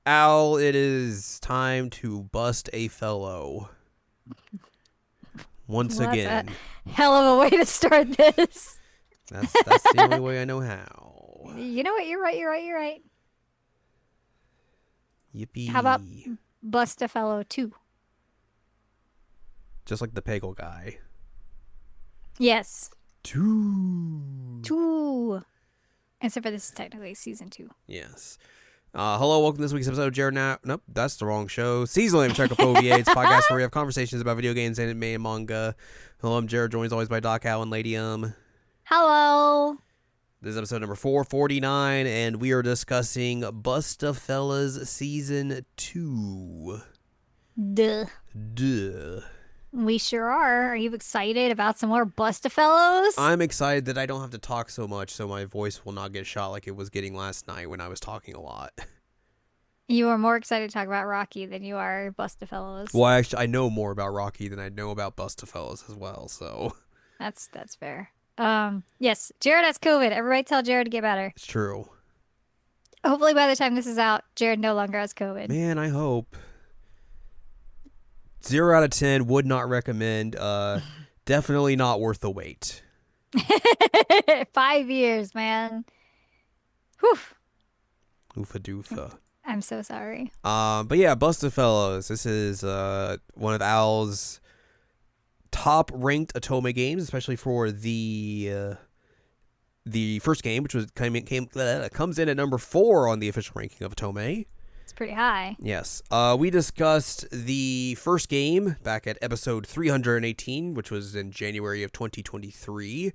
Al, it is time to bust a fellow. Once Well, that's again. a hell of a way to start this. That's the only way I know how. You know what? You're right. You're right. You're right. How about Yippee. Bustafellow 2? Just like the Pagel guy. Yes. 2. 2. Except for this is technically season 2. Yes. Hello, welcome to this week's episode of Jared Now. Nope, that's the wrong show. Seasonally, I'm Checkup OVA. It's a podcast where we have conversations about video games, anime, and manga. Hello, I'm Jared, joined as always by Doc Howe and Lady Hello. This is episode number 449, and we are discussing Bustafellows Season 2. Duh. Duh. We sure are. Are you excited about some more Bustafellows? I'm excited that I don't have to talk so much, so my voice will not get shot like it was getting last night when I was talking a lot. You are more excited to talk about Rocky than you are Bustafellows. Well, actually, I know more about Rocky than I know about Bustafellows as well, so... That's fair. Yes, Jared has COVID. Everybody tell Jared to get better. It's true. Hopefully by the time this is out, Jared no longer has COVID. Man, I hope. 0 out of 10, would not recommend. Definitely not worth the wait. 5 years, man. Whew. Oofa doofa. I'm so sorry. But yeah, Bustafellows. This is one of Al's top ranked Otome games, especially for the first game, which was comes in at number 4 on the official ranking of Otome. It's pretty high. Yes. We discussed the first game back at episode 318, which was in January of 2023.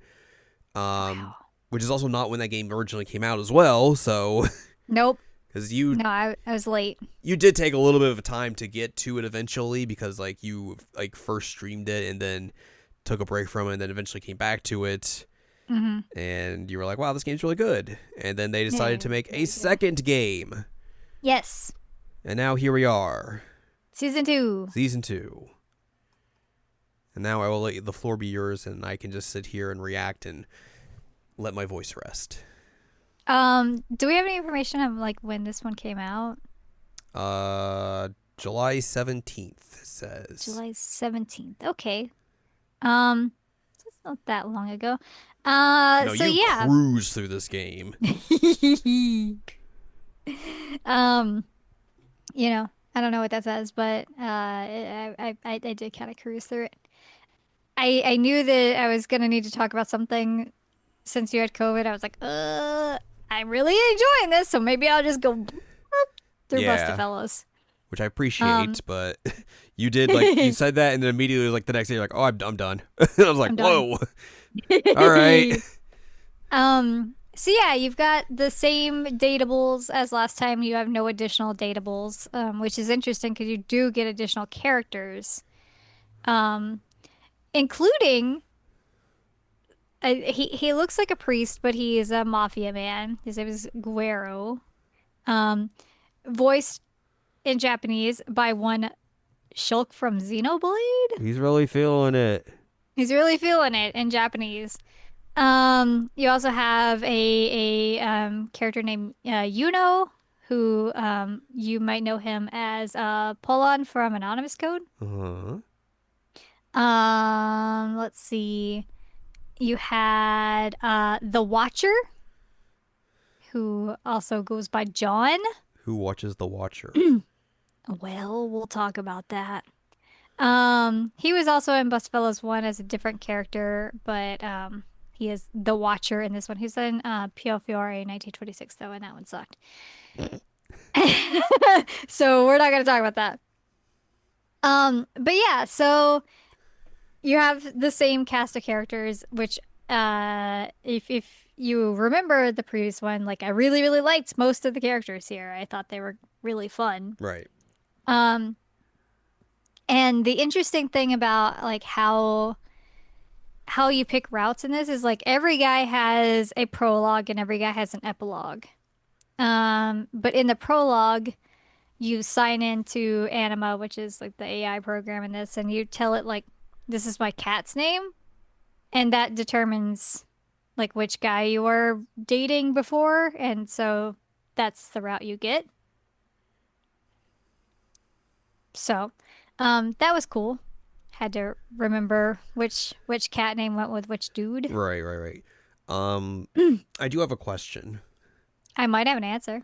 Wow. Which is also not when that game originally came out as well. So, Nope. because No, I was late. you did take a little bit of time to get to it eventually, because you first streamed it and then took a break from it and then eventually came back to it. Mm-hmm. And you were like, wow, this game's really good. And then they decided to make a Yeah. second game. Yes. And now here we are. Season 2. Season 2. And now I will let the floor be yours, and I can just sit here and react and let my voice rest. Do we have any information on when this one came out? July 17th, it says. July 17th. Okay. So it's not that long ago. No, So you yeah. cruise through this game. I don't know what that says, but I did kind of cruise through it. I knew that I was gonna need to talk about something since you had COVID. I was like, I'm really enjoying this, so maybe I'll just go through Yeah. Bustafellows. Which I appreciate, but you did, you said that, and then immediately, the next day, you're like, oh, I'm done. I was like, I'm done. whoa. All right. So yeah, you've got the same datables as last time. You have no additional datables, which is interesting because you do get additional characters, including he looks like a priest, but he is a mafia man. His name is Guero, voiced in Japanese by one Shulk from Xenoblade. He's really feeling it. He's really feeling it in Japanese. You also have a character named Yuno, who you might know him as Polon from Anonymous Code. Uh-huh. Let's see. You had the Watcher, who also goes by John. Who watches The Watcher? Well, we'll talk about that. He was also in Bustafellows 1 as a different character, but he is the Watcher in this one. He's in Pio Fiore 1926, though, and that one sucked. So we're not going to talk about that. But yeah, so you have the same cast of characters, which if you remember the previous one, I really, really liked most of the characters here. I thought they were really fun. Right. And the interesting thing about how you pick routes in this is every guy has a prologue and every guy has an epilogue. But in the prologue, you sign into Anima, which is the AI program in this, and you tell it this is my cat's name, and that determines which guy you were dating before, and so that's the route you get. So, that was cool. Had to remember which cat name went with which dude. Right, right, right. I do have a question. I might have an answer.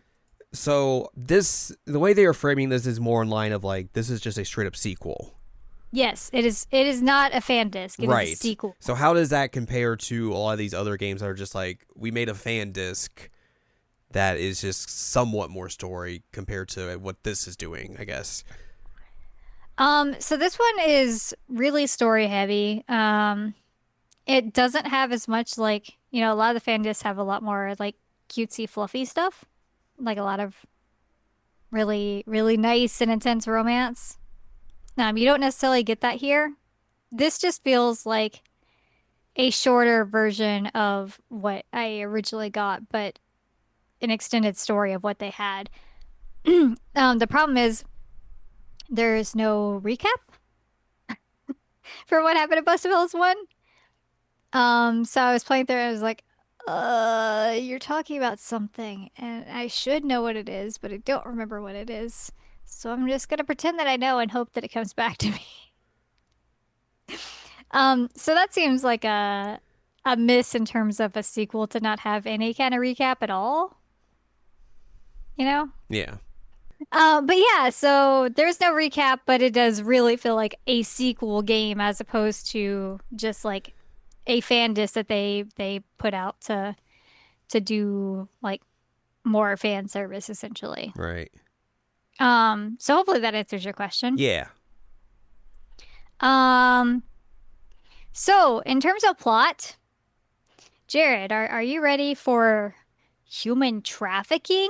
So the way they are framing this is more in line of like this is just a straight up sequel. Yes, it is. It is not a fan disc. It is a Right. sequel. So how does that compare to a lot of these other games that are just like we made a fan disc that is just somewhat more story compared to what this is doing, I guess. So this one is really story heavy. It doesn't have as much like, a lot of the fan discs have a lot more like cutesy, fluffy stuff, like a lot of really, really nice and intense romance. You don't necessarily get that here. This just feels like a shorter version of what I originally got, but an extended story of what they had. The problem is there's no recap for what happened to Bustafellows 1. So I was playing through and I was like, you're talking about something, and I should know what it is, but I don't remember what it is. So I'm just gonna pretend that I know and hope that it comes back to me. So that seems like a miss in terms of a sequel to not have any kind of recap at all, you know? Yeah. But yeah, so there's no recap, but it does really feel like a sequel game as opposed to just like a fan disc that they put out to do like more fan service essentially. Right. So hopefully that answers your question. Yeah. Um, so in terms of plot, Jared, are you ready for human trafficking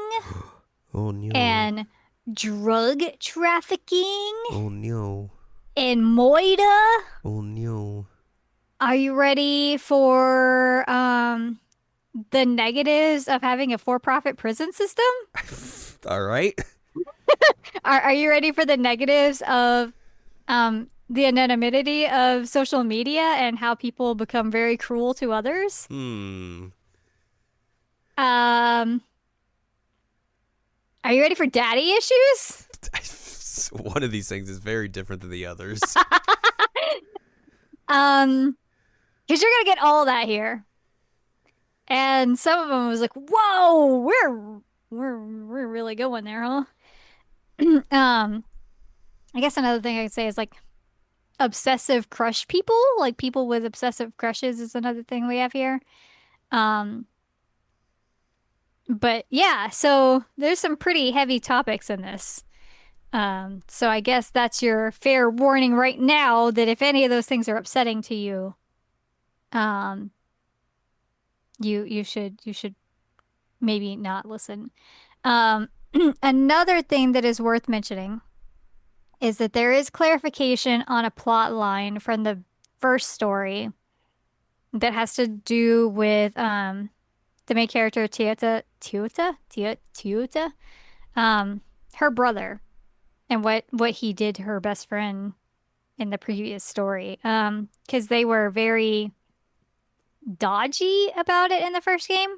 Oh no. and drug trafficking Oh no. and Moida? Oh no. Are you ready for the negatives of having a for-profit prison system? All right. Are you ready for the negatives of the anonymity of social media and how people become very cruel to others? Hmm. Um, are you ready for daddy issues? One of these things is very different than the others. Um, because you're gonna get all that here. And some of them was like, "Whoa, we're really going there, huh?" Um, I guess another thing I could say is like obsessive crush people, like people with obsessive crushes is another thing we have here. Um, but yeah, so there's some pretty heavy topics in this. So I guess that's your fair warning right now that if any of those things are upsetting to you, um, you should maybe not listen. Um, another thing that is worth mentioning is that there is clarification on a plot line from the first story that has to do with the main character Toyota, her brother and what he did to her best friend in the previous story. Because they were very dodgy about it in the first game.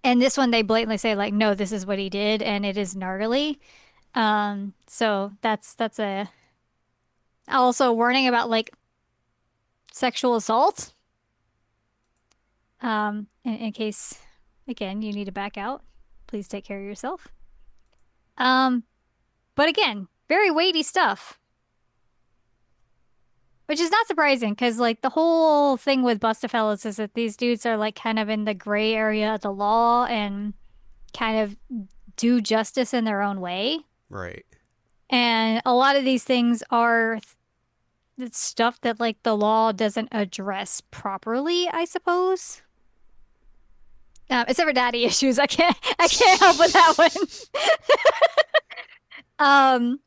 And this one they blatantly say like, no, this is what he did and it is gnarly. So that's a also warning about like sexual assault. In case again you need to back out, please take care of yourself. Um, but again, very weighty stuff, which is not surprising because like the whole thing with Bustafellows is that these dudes are like kind of in the gray area of the law and kind of do justice in their own way. Right. And a lot of these things are stuff that like the law doesn't address properly, I suppose. Except for daddy issues, I can't help with that one. I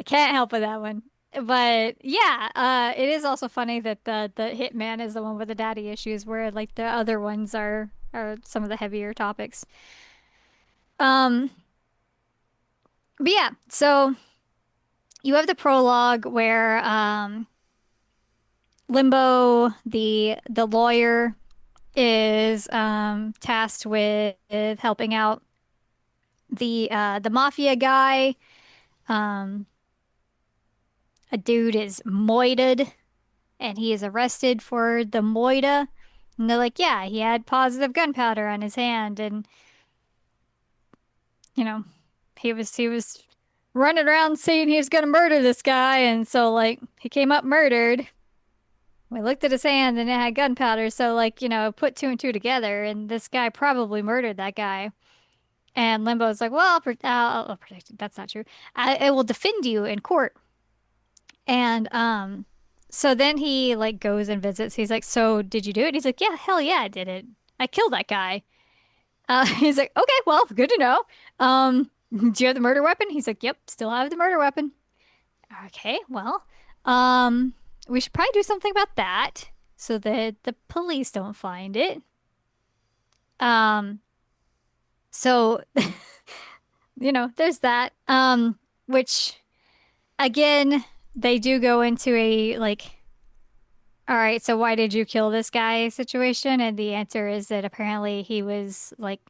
can't help with that one. But yeah, it is also funny that the hitman is the one with the daddy issues, where like the other ones are some of the heavier topics. Um, but yeah, so you have the prologue where Limbo, the lawyer, is tasked with helping out the mafia guy. Um, A dude is moited and he is arrested for the moida. And they're like, yeah, he had positive gunpowder on his hand, and you know, he was running around saying he was gonna murder this guy, and so like he came up murdered. We looked at his hand and it had gunpowder, so like, put two and two together, and this guy probably murdered that guy. And Limbo's like, well, I'll protect you. That's not true. I will defend you in court. And so then he like goes and visits. He's like, so did you do it? He's like, yeah, hell yeah, I did it. I killed that guy. He's like, okay, well, good to know. Do you have the murder weapon? He's like, yep, still have the murder weapon. Okay, well, um, we should probably do something about that so that the police don't find it. Um, so there's that. Which again, they do go into a like, all right, so why did you kill this guy situation? And the answer is that apparently he was like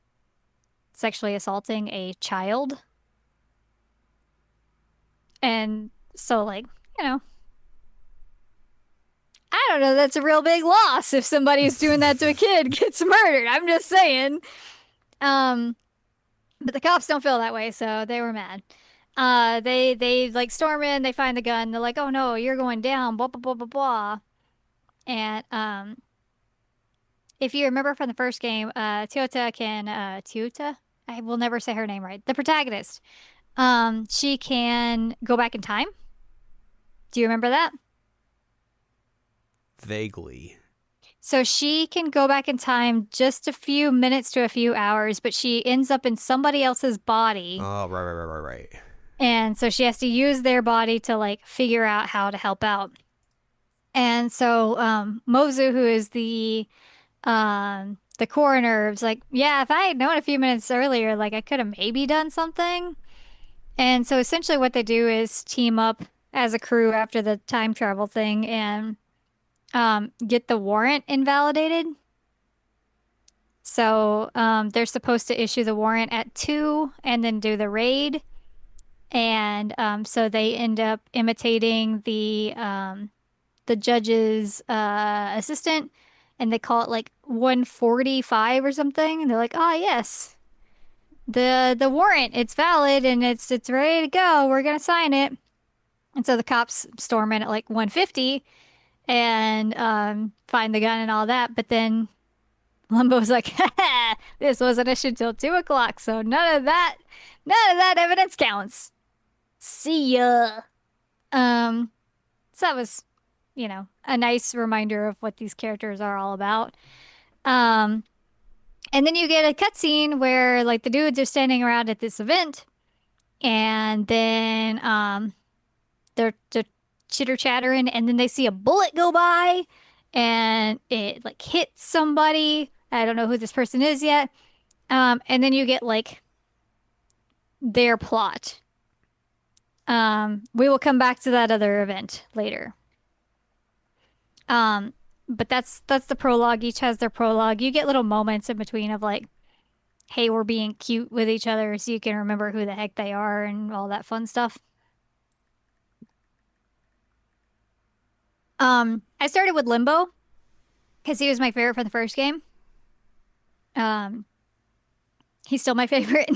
sexually assaulting a child. And so like, you know, I don't know, that's a real big loss if somebody's doing that to a kid gets murdered. I'm just saying. Um, but the cops don't feel that way, so they were mad. They like storm in, they find the gun, they're like, "Oh no, you're going down, blah blah blah blah blah." And if you remember from the first game, Toyota, I will never say her name right. The protagonist. She can go back in time. Do you remember that? Vaguely. So she can go back in time just a few minutes to a few hours, but she ends up in somebody else's body. Oh, right, right, right, right, right. And so she has to use their body to like figure out how to help out. And so Mozu, who is the coroner, was like, yeah, if I had known a few minutes earlier, like I could have maybe done something. And so essentially what they do is team up as a crew after the time travel thing and get the warrant invalidated. So they're supposed to issue the warrant at 2 and then do the raid. And so they end up imitating the judge's assistant, and they call it like 145 or something. And they're like, "Oh yes, the warrant, it's valid and it's ready to go. We're gonna sign it." And so the cops storm in at like 150 and find the gun and all that. But then Lumbo's like, this wasn't issued till 2 o'clock, so none of that evidence counts. See ya. Um, so that was, a nice reminder of what these characters are all about. Um, and then you get a cutscene where like the dudes are standing around at this event, and then they're chitter chattering, and then they see a bullet go by, and it like hits somebody. I don't know who this person is yet. And then you get like their plot. We will come back to that other event later. Um, but that's the prologue. Each has their prologue. You get little moments in between of like, hey, we're being cute with each other so you can remember who the heck they are and all that fun stuff. I started with Limbo because he was my favorite from the first game. Um, he's still my favorite.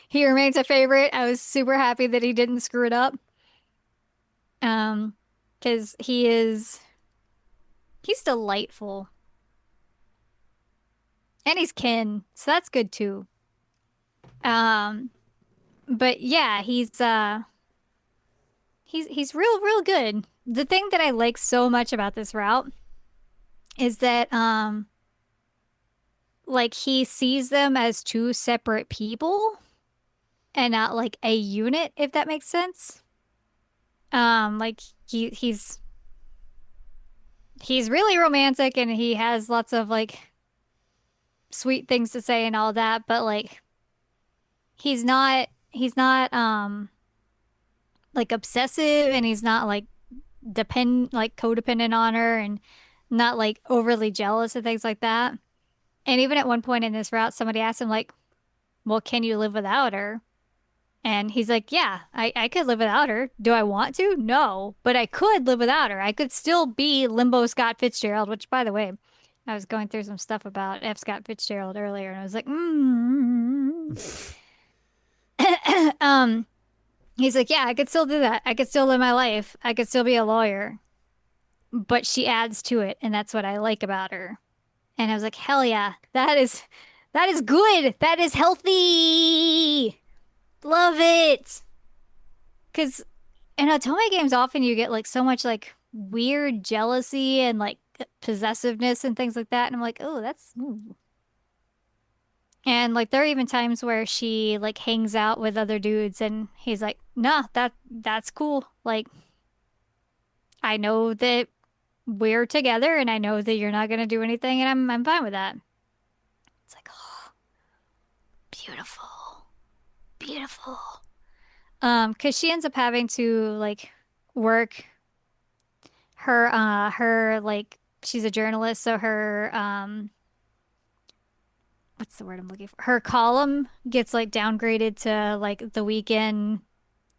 He remains a favorite. I was super happy that he didn't screw it up. Because he's delightful. And he's Ken, so that's good too. Um, but yeah, he's real good. The thing that I like so much about this route is that like he sees them as two separate people and not like a unit, if that makes sense. Like he's really romantic and he has lots of like sweet things to say and all that, but like he's not like obsessive, and he's not like codependent on her, and not like overly jealous and things like that. And even at one point in this route, somebody asked him like, "Well, can you live without her?" And he's like, yeah, I could live without her. Do I want to? No, but I could live without her. I could still be Limbo Scott Fitzgerald, which, by the way, I was going through some stuff about F. Scott Fitzgerald earlier, and I was like, um, he's like, yeah, I could still do that. I could still live my life. I could still be a lawyer, but she adds to it, and that's what I like about her. And I was like, hell yeah, that is good. That is healthy. Love it. Because in Otome games, often you get like so much like weird jealousy and like possessiveness and things like that. And I'm like, oh, that's ooh. And like there are even times where she like hangs out with other dudes and he's like, nah, that's cool. Like I know that we're together and I know that you're not gonna do anything and I'm fine with that. It's like, oh, beautiful. Beautiful. 'Cause she ends up having to like work her like she's a journalist, so her what's the word I'm looking for? Her column gets like downgraded to like the weekend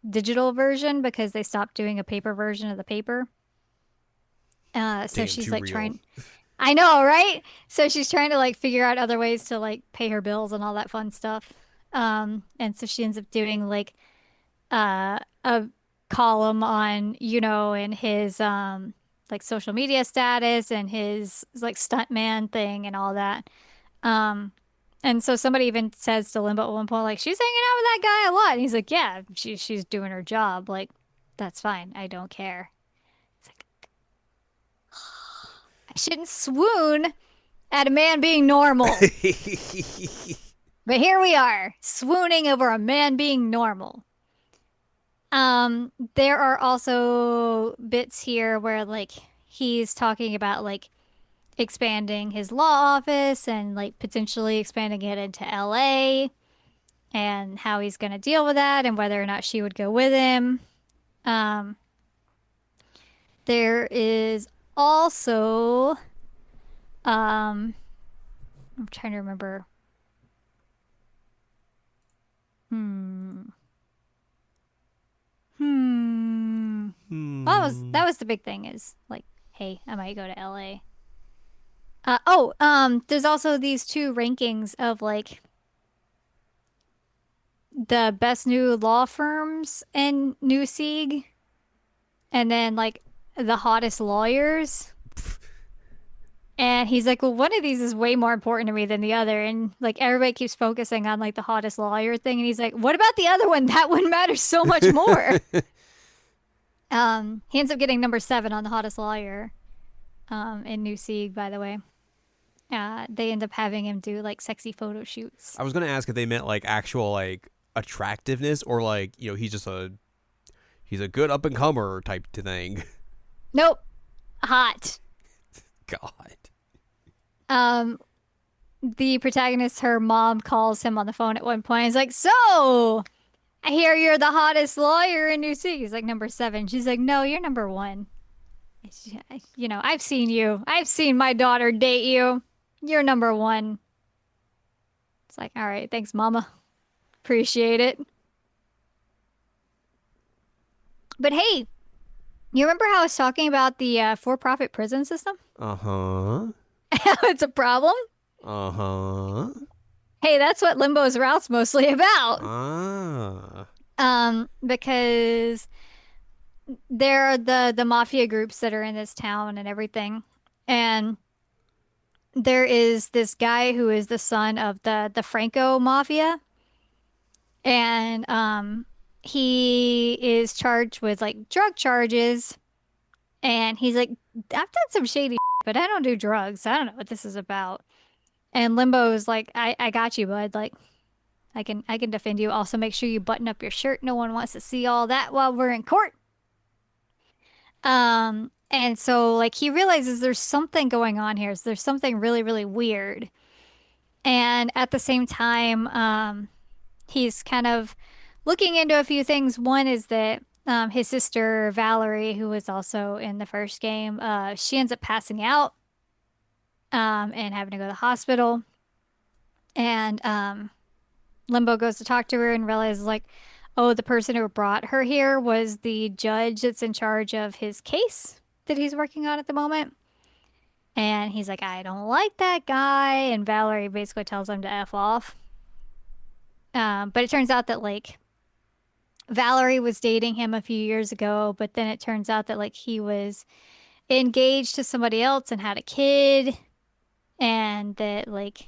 digital version because they stopped doing a paper version of the paper. So Damn, she's too like real. trying I know, right? So she's trying to like figure out other ways to like pay her bills and all that fun stuff. And so she ends up doing like a column on, and his like social media status and his like stuntman thing and all that. Um and so somebody even says to Limbo at one point, like, she's hanging out with that guy a lot. And he's like, yeah, she's doing her job. Like, that's fine. I don't care. It's like, I shouldn't swoon at a man being normal. But here we are, swooning over a man being normal. There are also bits here where like he's talking about like expanding his law office and like potentially expanding it into LA and how he's going to deal with that and whether or not she would go with him. Um, there is also um I'm trying to remember. Hmm. Hmm. Well, Hmm. that was the big thing is like, hey, I might go to LA. There's also these two rankings of like the best new law firms in New Sieg, and then like the hottest lawyers. And he's like, well, one of these is way more important to me than the other. And like everybody keeps focusing on like the hottest lawyer thing. And he's like, what about the other one? That one matters so much more. He ends up getting number 7 on the hottest lawyer, in New Sieg, by the way. They end up having him do like sexy photo shoots. I was gonna ask if they meant like actual like attractiveness or like he's a good up and comer type to thing. Nope, hot. God. Um, the protagonist, her mom calls him on the phone at one point. He's like, so I hear you're the hottest lawyer in New Sea. He's like, number 7. She's like, no, you're number 1. I've seen you. I've seen my daughter date you. You're number 1. It's like, all right, thanks, mama. Appreciate it. But hey, you remember how I was talking about the for-profit prison system? Uh huh. It's a problem. Uh huh. Hey, that's what Limbo's route's mostly about. Ah. Because there are the mafia groups that are in this town and everything. And there is this guy who is the son of the Franco mafia. And he is charged with like drug charges. And he's like, I've done some shady, but I don't do drugs. I don't know what this is about. And Limbo is like, I got you, bud. Like, I can defend you. Also, make sure you button up your shirt. No one wants to see all that while we're in court. And so like he realizes there's something going on here. So there's something really, really weird. And at the same time, he's kind of looking into a few things. One is that his sister Valerie, who was also in the first game, she ends up passing out and having to go to the hospital. And Limbo goes to talk to her and realizes like, oh, the person who brought her here was the judge that's in charge of his case that he's working on at the moment. And he's like, I don't like that guy. And Valerie basically tells him to F off. But it turns out that like Valerie was dating him a few years ago, but then it turns out that like he was engaged to somebody else and had a kid, and that like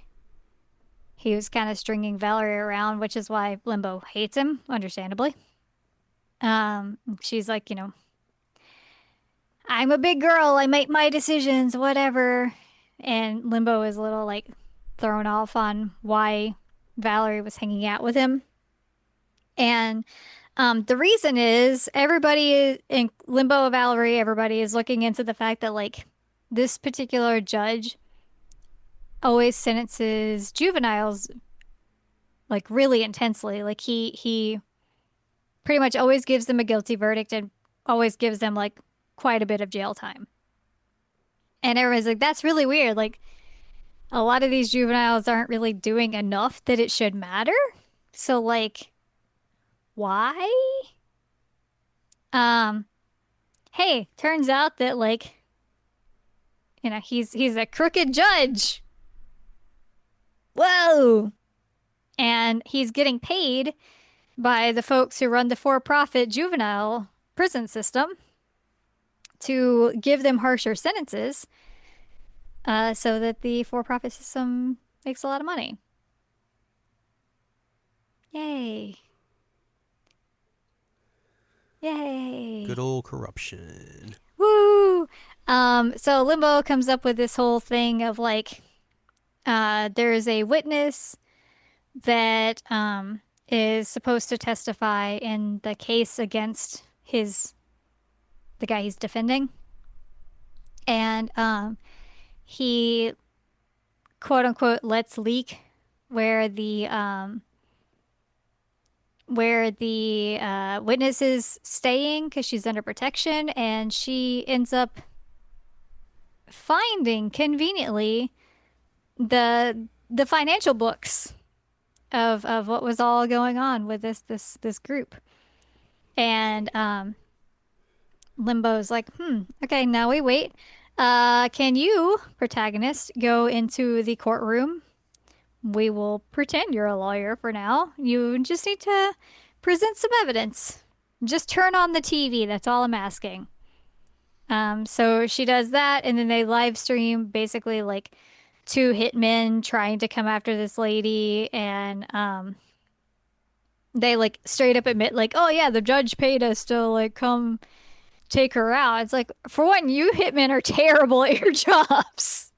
he was kind of stringing Valerie around, which is why Limbo hates him, understandably. She's like, I'm a big girl, I make my decisions, whatever. And Limbo is a little like thrown off on why Valerie was hanging out with him. And the reason is everybody is in Limbo Valerie, everybody is looking into the fact that like this particular judge always sentences juveniles like really intensely. Like he pretty much always gives them a guilty verdict and always gives them like quite a bit of jail time. And everyone's like, that's really weird. Like a lot of these juveniles aren't really doing enough that it should matter. So like, why? Um, hey, turns out that like, he's a crooked judge. Whoa. And he's getting paid by the folks who run the for-profit juvenile prison system to give them harsher sentences, so that the for-profit system makes a lot of money. Yay. Good Yay. old corruption. Woo. So Limbo comes up with this whole thing of like, there's a witness that is supposed to testify in the case against the guy he's defending. And he quote unquote lets leak where the witness is staying because she's under protection, and she ends up finding conveniently the financial books of what was all going on with this group. And Limbo's like, okay, now we wait. Can you, protagonist, go into the courtroom? We will pretend you're a lawyer for now. You just need to present some evidence. Just turn on the TV. That's all I'm asking. So she does that, and then they live stream basically like two hitmen trying to come after this lady, and they like straight up admit like, oh yeah, the judge paid us to like come take her out. It's like, for one, you hitmen are terrible at your jobs.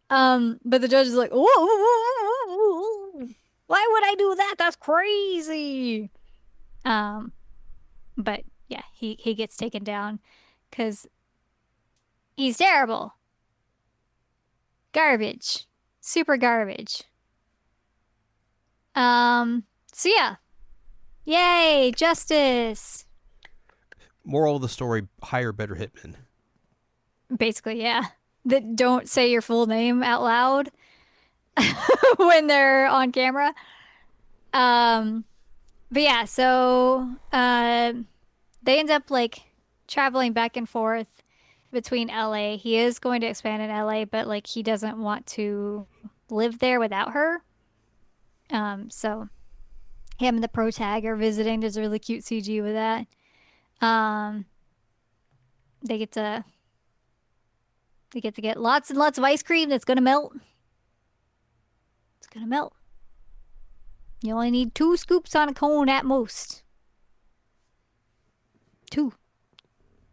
But the judge is like, whoa, whoa, whoa, whoa, whoa. Why would I do that? That's crazy. Um, but yeah, he gets taken down because he's terrible. Garbage. Super garbage. So yeah. Yay, justice. Moral of the story: hire better hitmen. Basically, yeah. That don't say your full name out loud when they're on camera. Um, but yeah, so they end up like traveling back and forth between LA. He is going to expand in LA, but like he doesn't want to live there without her. So him and the pro tag are visiting. There's a really cute CG with that. Um, they get to get lots and lots of ice cream that's gonna melt. It's gonna melt. You only need 2 scoops on a cone at most. 2.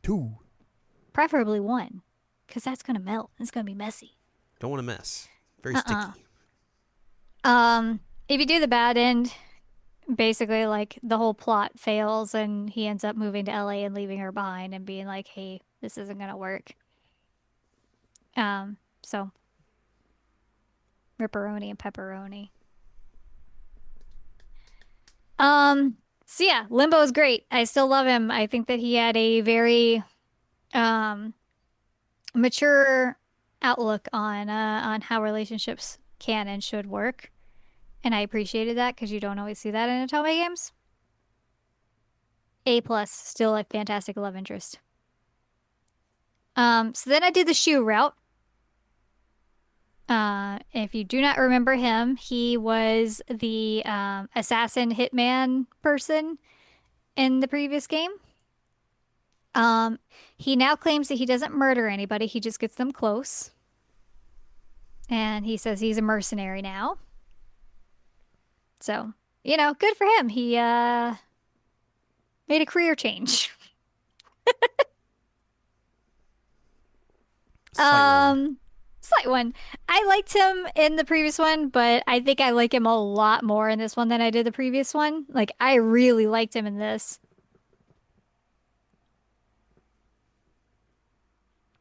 Two. Preferably 1. Because that's gonna melt. It's gonna be messy. Don't want to mess. Very Uh-uh. sticky. If you do the bad end, basically like the whole plot fails and he ends up moving to LA and leaving her behind and being like, hey, this isn't gonna work. So ripperoni and pepperoni. So yeah, Limbo is great. I still love him. I think that he had a very um mature outlook on how relationships can and should work. And I appreciated that because you don't always see that in Otome games. A plus, still a fantastic love interest. So then I did the shoe route. If you do not remember him, he was the assassin hitman person in the previous game. Um, he now claims that he doesn't murder anybody, he just gets them close. And he says he's a mercenary now. So, good for him. He made a career change. Slight one. Um, Slight one. I liked him in the previous one, but I think I like him a lot more in this one than I did the previous one. Like, I really liked him in this.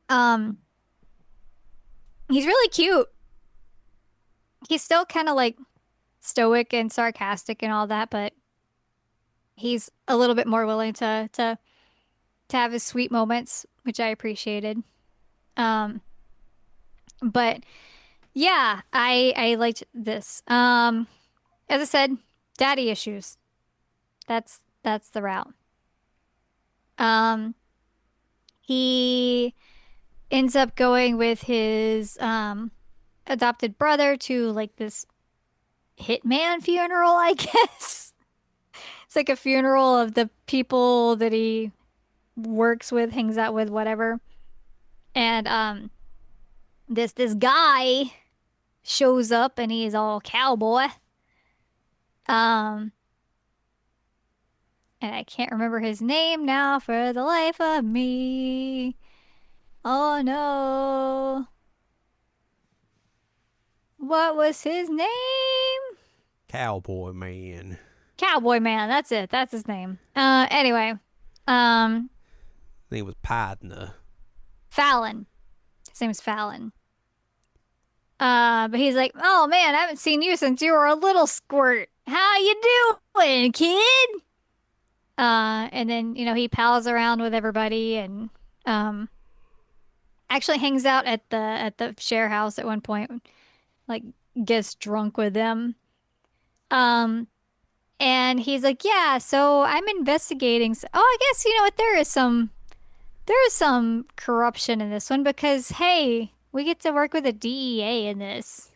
Um, he's really cute. He's still kind of like stoic and sarcastic and all that, but he's a little bit more willing to have his sweet moments, which I appreciated. Um, but yeah, I liked this. As I said, daddy issues. That's the route. Um, he ends up going with his adopted brother to like this hitman funeral, I guess. It's like a funeral of the people that he works with, hangs out with, whatever. And this guy shows up and he's all cowboy. Um, and I can't remember his name now for the life of me. Oh no. What was his name? Cowboy man. Cowboy Man. That's it. That's his name. Anyway, um, His name was Padna. Fallon. His name is Fallon. But he's like, "Oh man, I haven't seen you since you were a little squirt. How you doing, kid?" And then he pals around with everybody and um actually hangs out at the share house at one point, like gets drunk with them. Um, and he's like, "Yeah, so I'm investigating. Oh, I guess you know what? There is some corruption in this one because hey, we get to work with the DEA in this.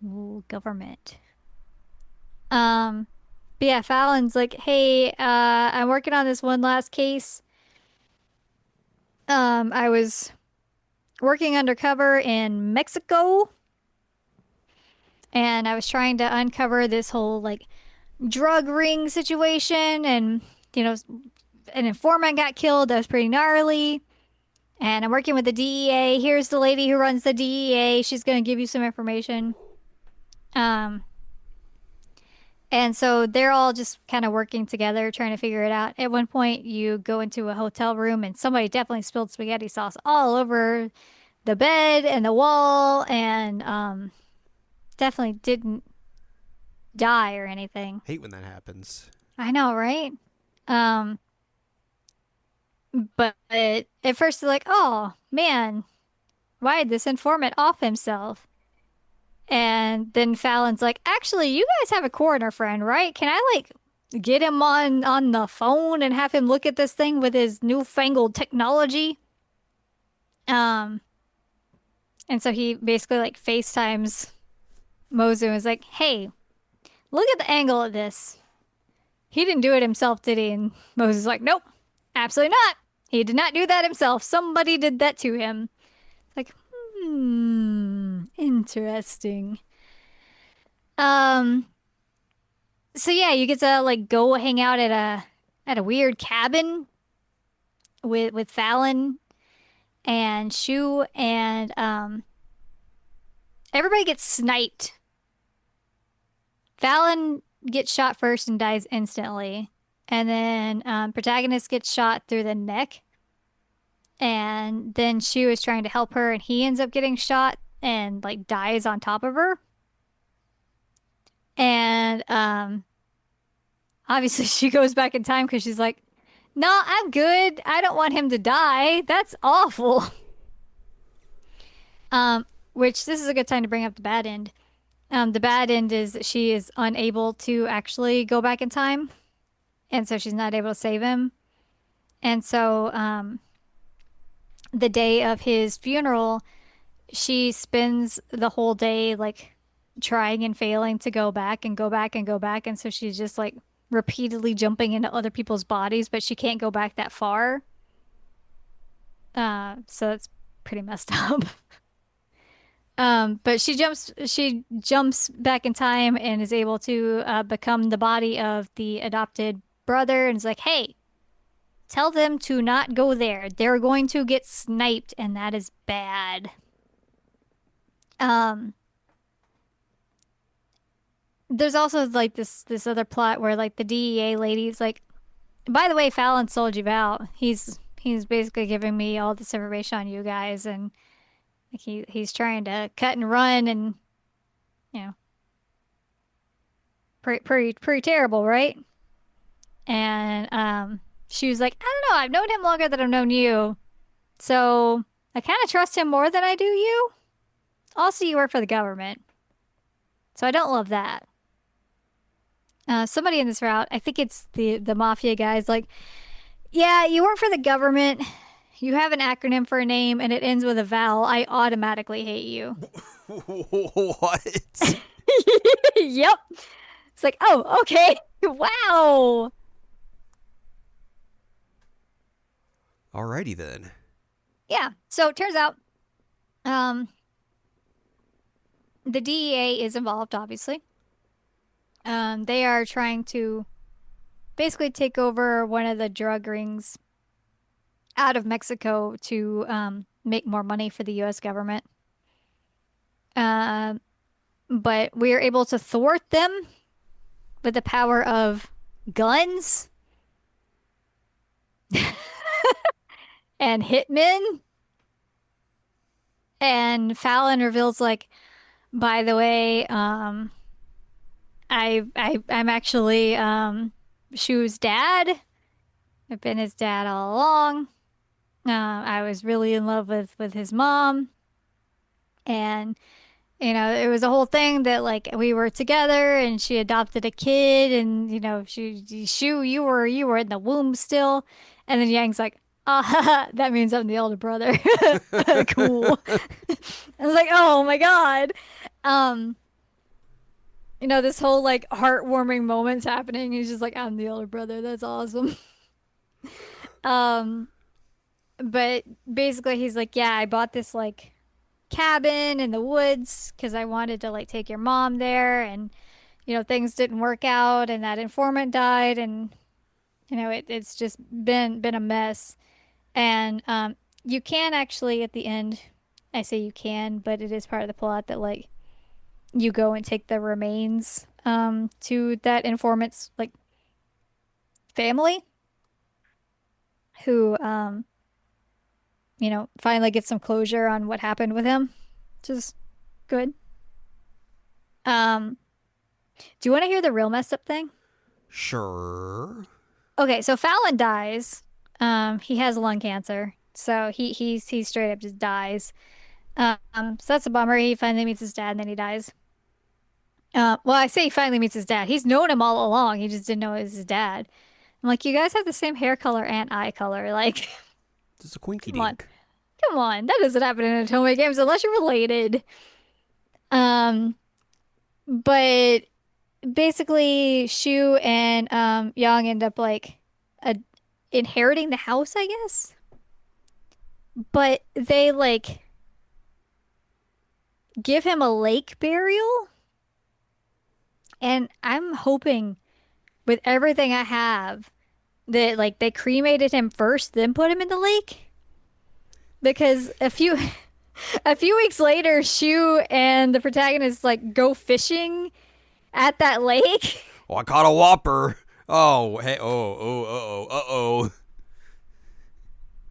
Ooh, government." Um, but yeah, Fallon's like, "Hey, I'm working on this one last case. I was working undercover in Mexico, and I was trying to uncover this whole like drug ring situation, and you know, an informant got killed. That was pretty gnarly. And I'm working with the DEA. Here's the lady who runs the DEA. She's gonna give you some information." Um, and so they're all just kind of working together, trying to figure it out. At one point, you go into a hotel room, and somebody definitely spilled spaghetti sauce all over the bed and the wall, and definitely didn't die or anything. Hate when that happens. I know, right? Um, but at first they're like, "Oh man, why did this informant off himself?" And then Fallon's like, "Actually, you guys have a coroner friend, right? Can I like get him on the phone and have him look at this thing with his newfangled technology?" Um, and so he basically like FaceTimes Mozu and is like, "Hey, look at the angle of this. He didn't do it himself, did he?" And Moses is like, "Nope, absolutely not. He did not do that himself. Somebody did that to him." Like, interesting. Um, so yeah, you get to like go hang out at a weird cabin with Fallon and Shu, and everybody gets sniped. Fallon gets shot first and dies instantly. And then protagonist gets shot through the neck. And then she was trying to help her and he ends up getting shot and like dies on top of her. And obviously she goes back in time because she's like, "No, I'm good. I don't want him to die. That's awful." Um, which this is a good time to bring up the bad end. The bad end is that she is unable to actually go back in time, and so she's not able to save him. And so, the day of his funeral, she spends the whole day like trying and failing to go back and go back and go back. And so she's just like repeatedly jumping into other people's bodies, but she can't go back that far. So that's pretty messed up. But she jumps back in time and is able to become the body of the adopted brother and is like, hey, tell them to not go there. They're going to get sniped, and that is bad. Um, there's also like this other plot where like the DEA lady's like, by the way, Fallon sold you out. He's basically giving me all this information on you guys, and like, he's trying to cut and run, and you know, pretty terrible, right? And she was like, I don't know, I've known him longer than I've known you, so I kind of trust him more than I do you. Also, you work for the government, so I don't love that. Somebody in this route, I think it's the mafia guys, like, yeah, you work for the government. You have an acronym for a name and it ends with a vowel. I automatically hate you. What? Yep. It's like, oh, okay. Wow. Alrighty then. Yeah. So it turns out, um, the DEA is involved, obviously. They are trying to basically take over one of the drug rings out of Mexico to make more money for the US government. Uh, but we are able to thwart them with the power of guns and hitmen. And Fallon reveals, like, by the way, I'm actually Shu's dad. I've been his dad all along. I was really in love with his mom, and it was a whole thing that like we were together, and she adopted a kid, and Shu, you were in the womb still, and then Yang's like, ah, that means I'm the older brother. Cool. I was like, oh my God. Um, this whole like heartwarming moment's happening. He's just like, I'm the older brother. That's awesome. Um, but basically he's like, yeah, I bought this like cabin in the woods because I wanted to like take your mom there, and things didn't work out, and that informant died, and it's just been a mess. And you can actually at the end, I say you can, but it is part of the plot that like you go and take the remains to that informant's like family who finally get some closure on what happened with him, which is good. Um, do you want to hear the real messed up thing? Sure. Okay, so Fallon dies. He has lung cancer, so he straight up just dies. So that's a bummer. He finally meets his dad, and then he dies. Well, I say he finally meets his dad. He's known him all along. He just didn't know it was his dad. I'm like, you guys have the same hair color and eye color. Like, Just a quinky come on, dink. come on. That doesn't happen in Otome games unless you're related. Um, but basically, Shu and Yang end up like uh, inheriting the house, I guess. But they like give him a lake burial, and I'm hoping with everything I have that like they cremated him first, then put him in the lake. Because a few weeks later, Shu and the protagonist like go fishing at that lake. Oh, I caught a whopper. Oh, hey, uh-oh.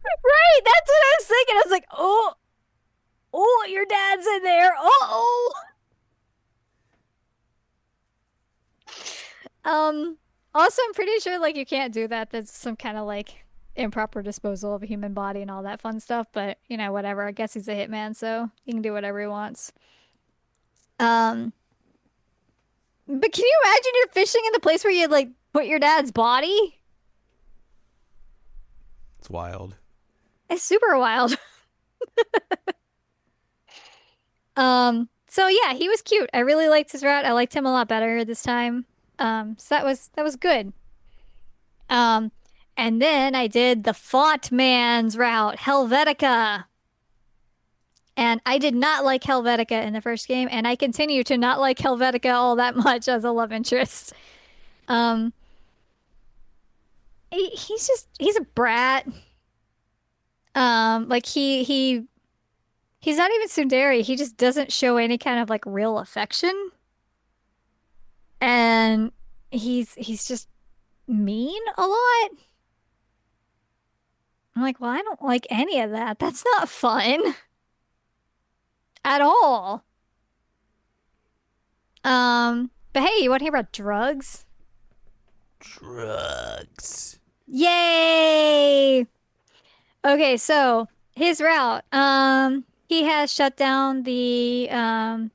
Right, that's what I was thinking. I was like, oh, oh, your dad's in there. Uh-oh. Um, Also, I'm pretty sure like you can't do that. That's some kind of like improper disposal of a human body and all that fun stuff. But whatever. I guess he's a hitman, so he can do whatever he wants. Um, But can you imagine you're fishing in the place where you like put your dad's body? It's wild. It's super wild. So yeah, he was cute. I really liked his route. I liked him a lot better this time. So that was good. Um, and then I did the Font Man's route, Helvetica. And I did not like Helvetica in the first game, and I continue to not like Helvetica all that much as a love interest. Um, he's a brat. Like he's not even tsundere. He just doesn't show any kind of like real affection, and he's just mean a lot. I'm like, well, I don't like any of that. That's not fun at all. But hey, you want to hear about drugs? Drugs. Yay! Okay, so his route. He has shut down the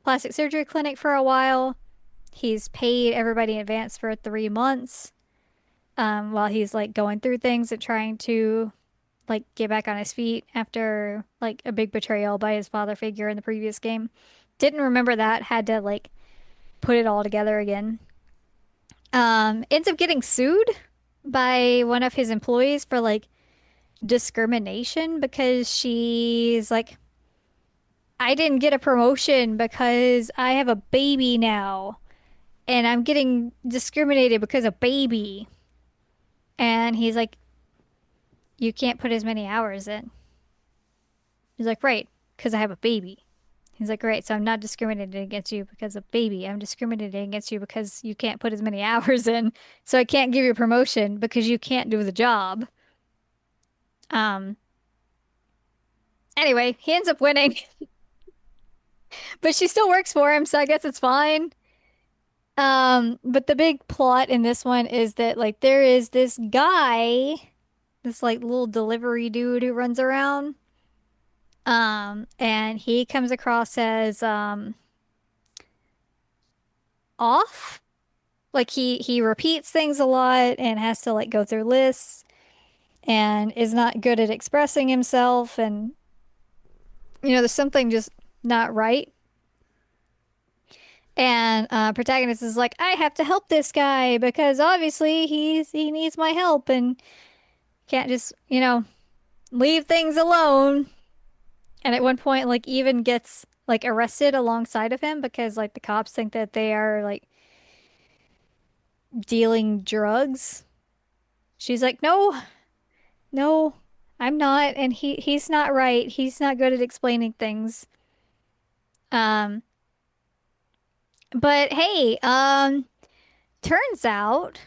plastic surgery clinic for a while. He's paid everybody in advance for 3 months. While he's like going through things and trying to like get back on his feet after like a big betrayal by his father figure in the previous game. Didn't remember that, had to like put it all together again. Ends up getting sued by one of his employees for like discrimination because she's like, I didn't get a promotion because I have a baby now and I'm getting discriminated because of baby. And he's like, you can't put as many hours in. He's like, right, because I have a baby. He's like, great, so I'm not discriminating against you because of baby. I'm discriminating against you because you can't put as many hours in. So I can't give you a promotion because you can't do the job. Um, anyway, he ends up winning, but she still works for him, so I guess it's fine. But the big plot in this one is that like there is this guy, this like little delivery dude who runs around. And he comes across as off. Like he repeats things a lot and has to like go through lists and is not good at expressing himself and there's something just not right. And protagonist is like, I have to help this guy because obviously he needs my help and can't just, leave things alone. And at one point, like even gets like arrested alongside of him because like the cops think that they are like dealing drugs. She's like, no, no, I'm not. And he's not right. He's not good at explaining things. Um, but hey, turns out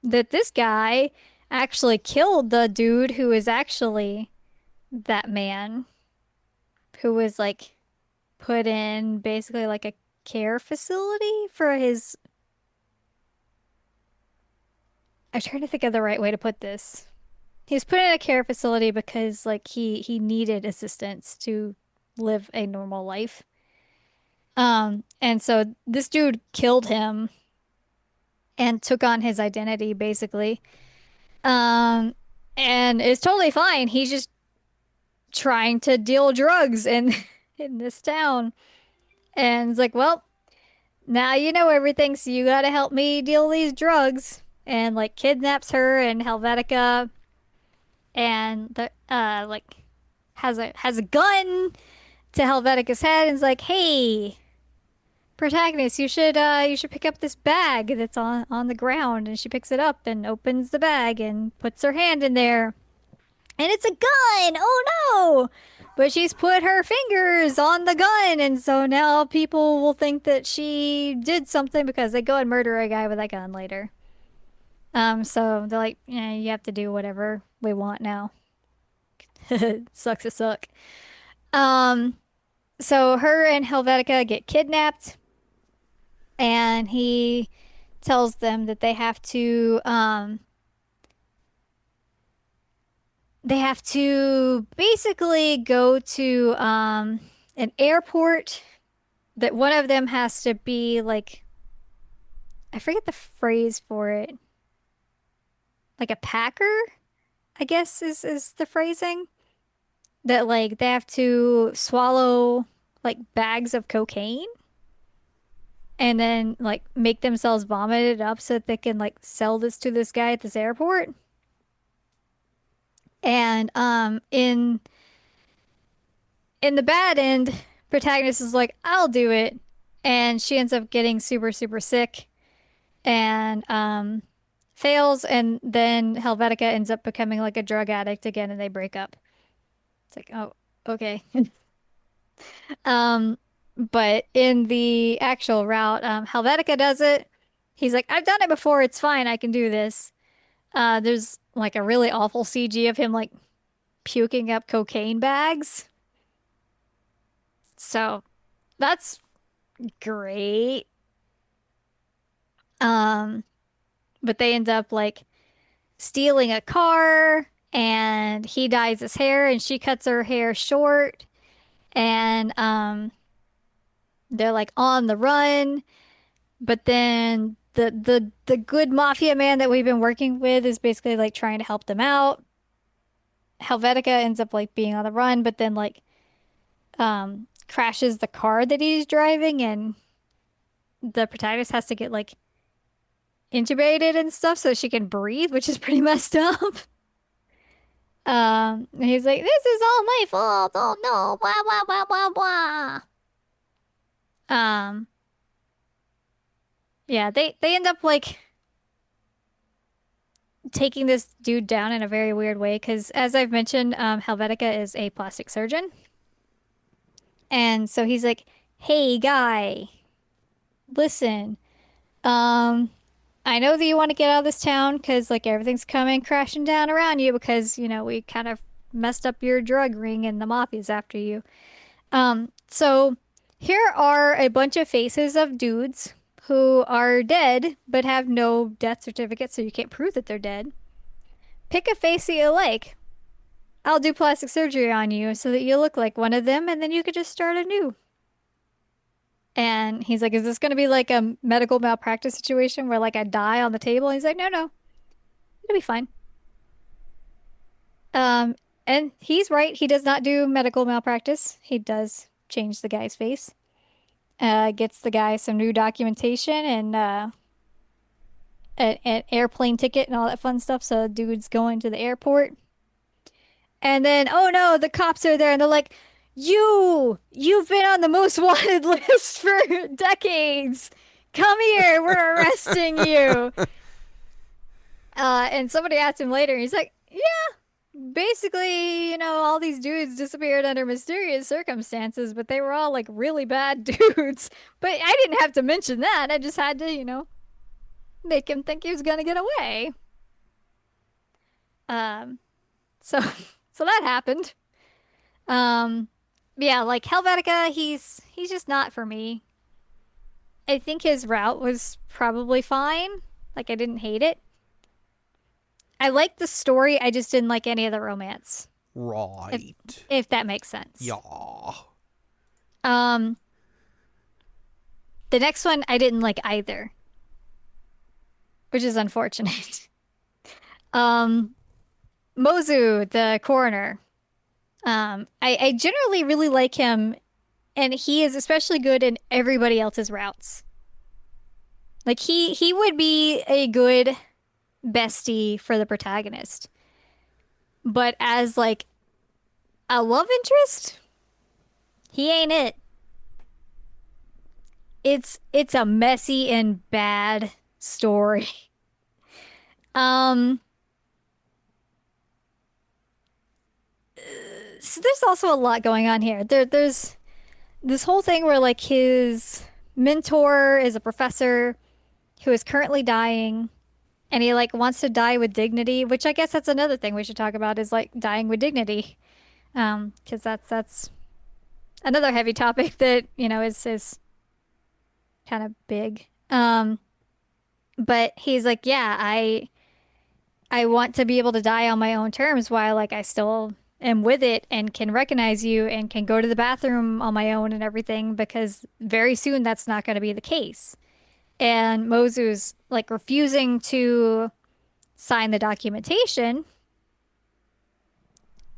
that this guy actually killed the dude who is actually that man who was like put in basically like a care facility for his. I'm trying to think of the right way to put this. He was put in a care facility because like he needed assistance to live a normal life. And so this dude killed him and took on his identity basically. Um, and it's totally fine. He's just trying to deal drugs in in this town. And it's like, well, now you know everything, so you gotta help me deal these drugs. And like kidnaps her and Helvetica and the like has a gun to Helvetica's head and is like, "Hey, protagonist, you should pick up this bag that's on the ground." And she picks it up and opens the bag and puts her hand in there. And it's a gun. Oh no. But she's put her fingers on the gun, and so now people will think that she did something because they go and murder a guy with a gun later. So they're like, yeah, you have to do whatever we want now. Sucks to suck. Um, so her and Helvetica get kidnapped, and he tells them that they have to basically go to an airport that one of them has to be like I forget the phrase for it. Like a packer, I guess is the phrasing. That like they have to swallow like bags of cocaine and then like make themselves vomit it up so that they can like sell this to this guy at this airport. And in the bad end, protagonist is like, I'll do it. And she ends up getting super, super sick and fails. And then Helvetica ends up becoming like a drug addict again and they break up. It's like, oh, okay. Um, but in the actual route, Helvetica does it. He's like, I've done it before. It's fine. I can do this. There's like a really awful CG of him like puking up cocaine bags. So that's great. Um, but they end up like stealing a car and he dyes his hair and she cuts her hair short and they're like on the run. But then the good mafia man that we've been working with is basically like trying to help them out. Helvetica ends up like being on the run, but then like crashes the car that he's driving and the protagonist has to get like intubated and stuff so she can breathe, which is pretty messed up. And he's like, "This is all my fault. Oh no, blah blah blah blah blah." Um, yeah, they end up like taking this dude down in a very weird way because, as I've mentioned, Helvetica is a plastic surgeon, and so he's like, "Hey, guy, listen. Um, I know that you want to get out of this town because like everything's coming crashing down around you because we kind of messed up your drug ring and the mafia's after you. So here are a bunch of faces of dudes who are dead but have no death certificate, so you can't prove that they're dead. Pick a face that you like. I'll do plastic surgery on you so that you look like one of them, and then you could just start anew." And he's like, "Is this going to be like a medical malpractice situation where like I die on the table?" And he's like, "No, no, it'll be fine." Um, and he's right. He does not do medical malpractice. He does change the guy's face. Gets the guy some new documentation and an airplane ticket and all that fun stuff. So the dude's going to the airport. And then, oh no, the cops are there and they're like, you've been on the most wanted list for decades. Come here, we're arresting you. And somebody asked him later, and he's like, yeah, basically, all these dudes disappeared under mysterious circumstances, but they were all like really bad dudes. But I didn't have to mention that. I just had to, make him think he was gonna get away. Um, so so that happened. Um, yeah, like Helvetica, he's just not for me. I think his route was probably fine. Like I didn't hate it. I liked the story, I just didn't like any of the romance. If Right. if that makes sense. Yeah. Um, the next one I didn't like either, which is unfortunate. Um, Mozu, the coroner. I generally really like him, and he is especially good in everybody else's routes. Like he would be a good bestie for the protagonist. But as like a love interest, he ain't it. It's a messy and bad story. Um, so there's also a lot going on here. There's this whole thing where like his mentor is a professor who is currently dying and he like wants to die with dignity, which I guess that's another thing we should talk about is like dying with dignity. Because that's another heavy topic that, is kind of big. But he's like, yeah, I want to be able to die on my own terms while like I still am with it and can recognize you and can go to the bathroom on my own and everything because very soon that's not going to be the case. And Mozu's like refusing to sign the documentation.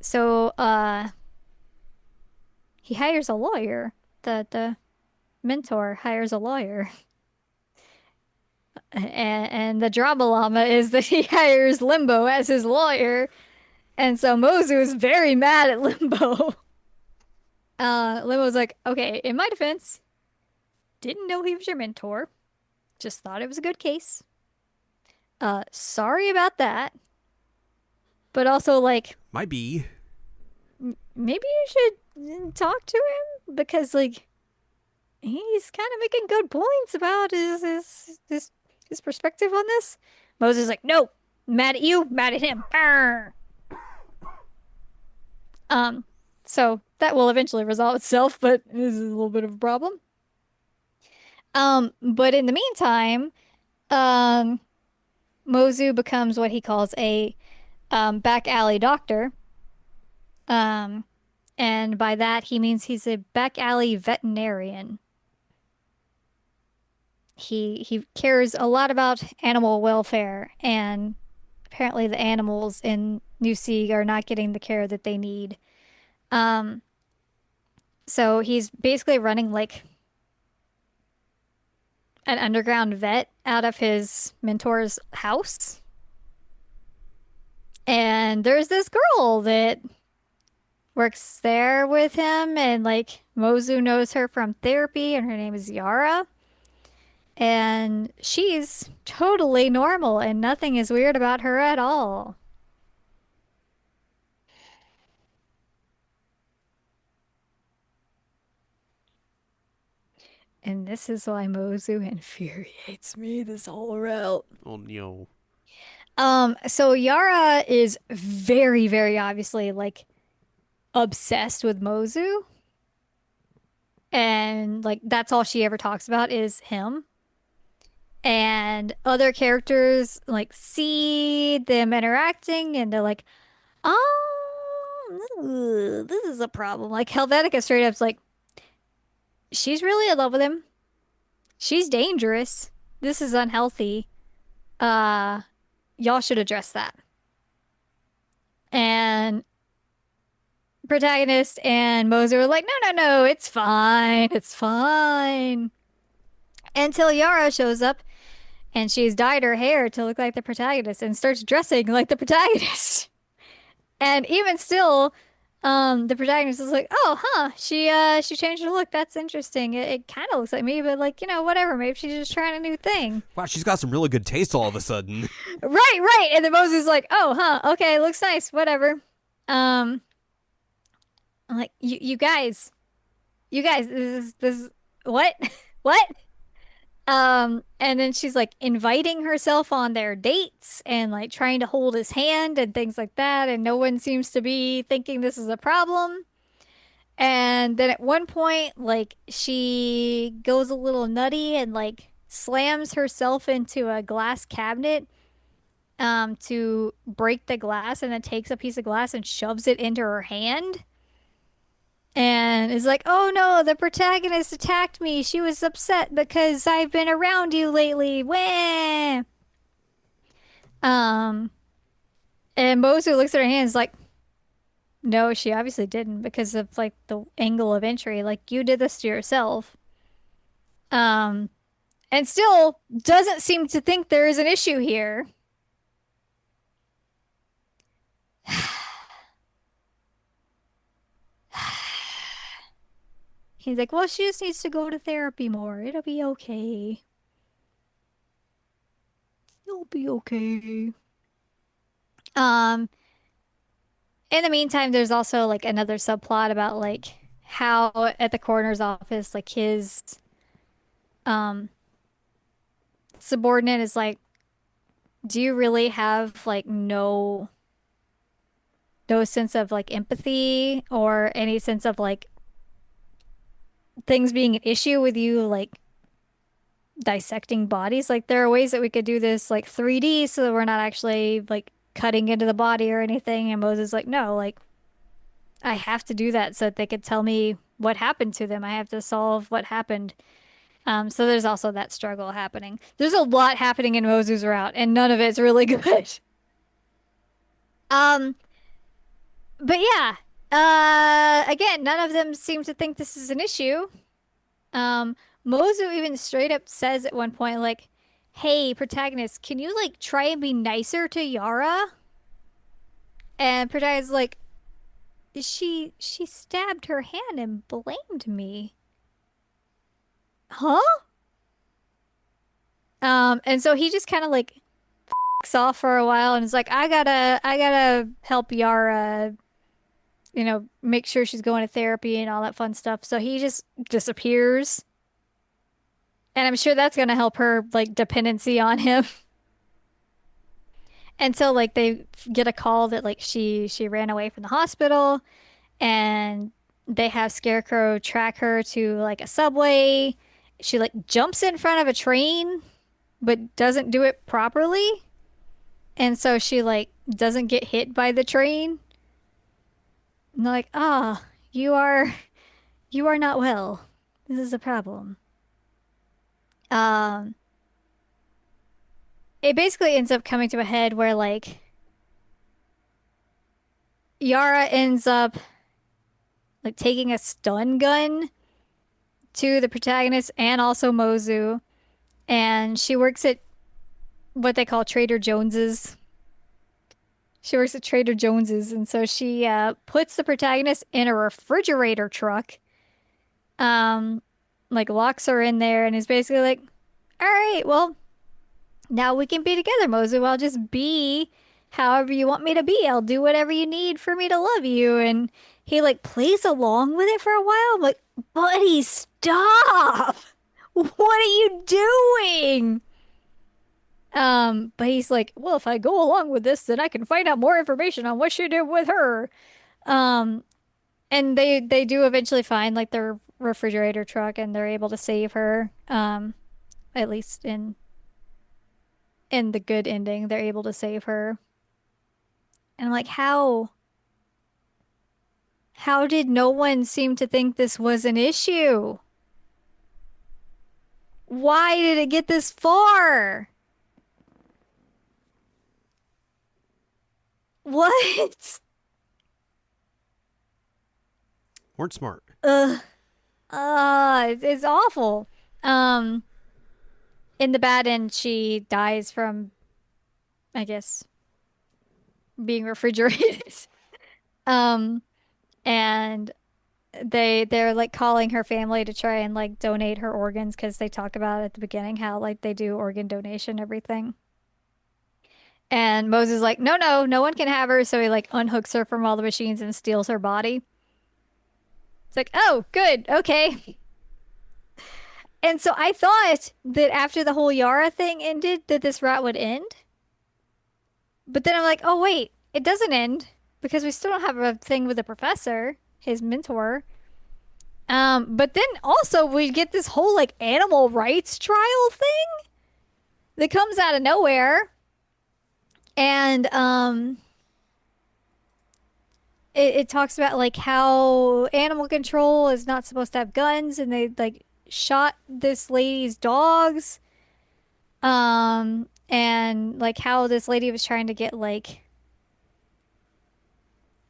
So he hires a lawyer. The mentor hires a lawyer. And the drama llama is that he hires Limbo as his lawyer. And so Mozu is very mad at Limbo. Limbo's like, okay, in my defense, didn't know he was your mentor. Just thought it was a good case. Sorry about that. But also, like, Might be. maybe you should talk to him because, like, he's kind of making good points about his perspective on this. Moses is like, no, mad at you, mad at him. Arr. Um, so that will eventually resolve itself, but this is a little bit of a problem. But in the meantime, um, Mozu becomes what he calls a back alley doctor. Um, and by that he means he's a back alley veterinarian. He cares a lot about animal welfare, and apparently the animals in New Sea are not getting the care that they need. Um, so he's basically running like an underground vet out of his mentor's house. And there's this girl that works there with him, and like Mozu knows her from therapy, and her name is Yara. And she's totally normal, and nothing is weird about her at all. And this is why Mozu infuriates me this whole route. Oh no. So Yara is very, very obviously like obsessed with Mozu, and like that's all she ever talks about is him. And other characters like see them interacting and they're like, oh, this is a problem. Like Helvetica straight up's like, she's really in love with him. She's dangerous. This is unhealthy. Uh, y'all should address that. And protagonist and Moser are like, no, no, no, it's fine. It's fine. Until Yara shows up and she's dyed her hair to look like the protagonist and starts dressing like the protagonist. And even still, the protagonist is like, "Oh, huh? She changed her look. That's interesting. It kind of looks like me, but like, whatever. Maybe she's just trying a new thing." Wow, she's got some really good taste all of a sudden. Right, right. And then Moses is like, "Oh, huh? Okay, looks nice. Whatever." Um, I'm like, you guys, this what, what? And then she's like inviting herself on their dates and like trying to hold his hand and things like that. And no one seems to be thinking this is a problem. And then at one point, like she goes a little nutty and like slams herself into a glass cabinet to break the glass and then takes a piece of glass and shoves it into her hand. And is like, oh no, the protagonist attacked me. She was upset because I've been around you lately. Wah! Um, and Mozu looks at her hands like, no, she obviously didn't because of like the angle of entry. Like you did this to yourself. Um, and still doesn't seem to think there is an issue here. He's like, well, she just needs to go to therapy more. It'll be okay. It'll be okay. Um, in the meantime, there's also like another subplot about like how at the coroner's office, like his um subordinate is like, do you really have like no sense of like empathy or any sense of like things being an issue with you like dissecting bodies? Like there are ways that we could do this like 3D so that we're not actually like cutting into the body or anything. And Moses is like, no, like I have to do that so that they could tell me what happened to them. I have to solve what happened. So there's also that struggle happening. There's a lot happening in Mozu's route, and none of it's really good. Um, but yeah, again, none of them seem to think this is an issue. Um, Mozu even straight up says at one point, like, "Hey, protagonist, can you like try and be nicer to Yara?" And protagonist's like, "She stabbed her hand and blamed me, huh?" And so he just kind of like off for a while and is like, I gotta help Yara, make sure she's going to therapy and all that fun stuff. So he just disappears. And I'm sure that's gonna help her like dependency on him. And so like they get a call that like she ran away from the hospital and they have Scarecrow track her to like a subway. She like jumps in front of a train but doesn't do it properly. And so she like doesn't get hit by the train. And they're like, ah, you are not well. This is a problem. Um, it basically ends up coming to a head where like Yara ends up like taking a stun gun to the protagonist and also Mozu, and she works at what they call Trader Jones's. She works at Trader Jones's, and so she puts the protagonist in a refrigerator truck, um, like locks her in there, and is basically like, "All right, well, now we can be together, Mozu. I'll just be however you want me to be. I'll do whatever you need for me to love you." And he like plays along with it for a while. I'm like, buddy, stop. What are you doing? But he's like, well, if I go along with this, then I can find out more information on what she did with her. Um, and they do eventually find like their refrigerator truck and they're able to save her. At least in the good ending, they're able to save her. And I'm like, how did no one seem to think this was an issue? Why did it get this far? What? Weren't smart. Ugh. It's awful. Um, in the bad end, she dies from, I guess, being refrigerated. Um, and they're like calling her family to try and like donate her organs because they talk about at the beginning how like they do organ donation everything. And Moses like, no, no, no one can have her. So he like unhooks her from all the machines and steals her body. It's like, oh, good, okay. And so I thought that after the whole Yara thing ended, that this route would end. But then I'm like, oh wait, it doesn't end because we still don't have a thing with the professor, his mentor. But then also we get this whole like animal rights trial thing that comes out of nowhere. And it talks about like how animal control is not supposed to have guns and they like shot this lady's dogs. And like how this lady was trying to get like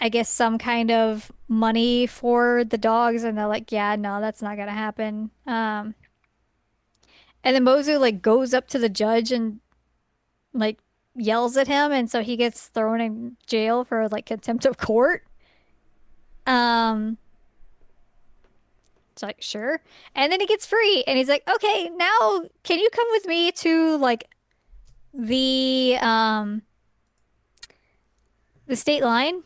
I guess some kind of money for the dogs and they're like, yeah, no, that's not gonna happen. And then Mozu like goes up to the judge and like yells at him and so he gets thrown in jail for like contempt of court. Um, it's like, sure. And then he gets free and he's like, okay, now can you come with me to like the the state line?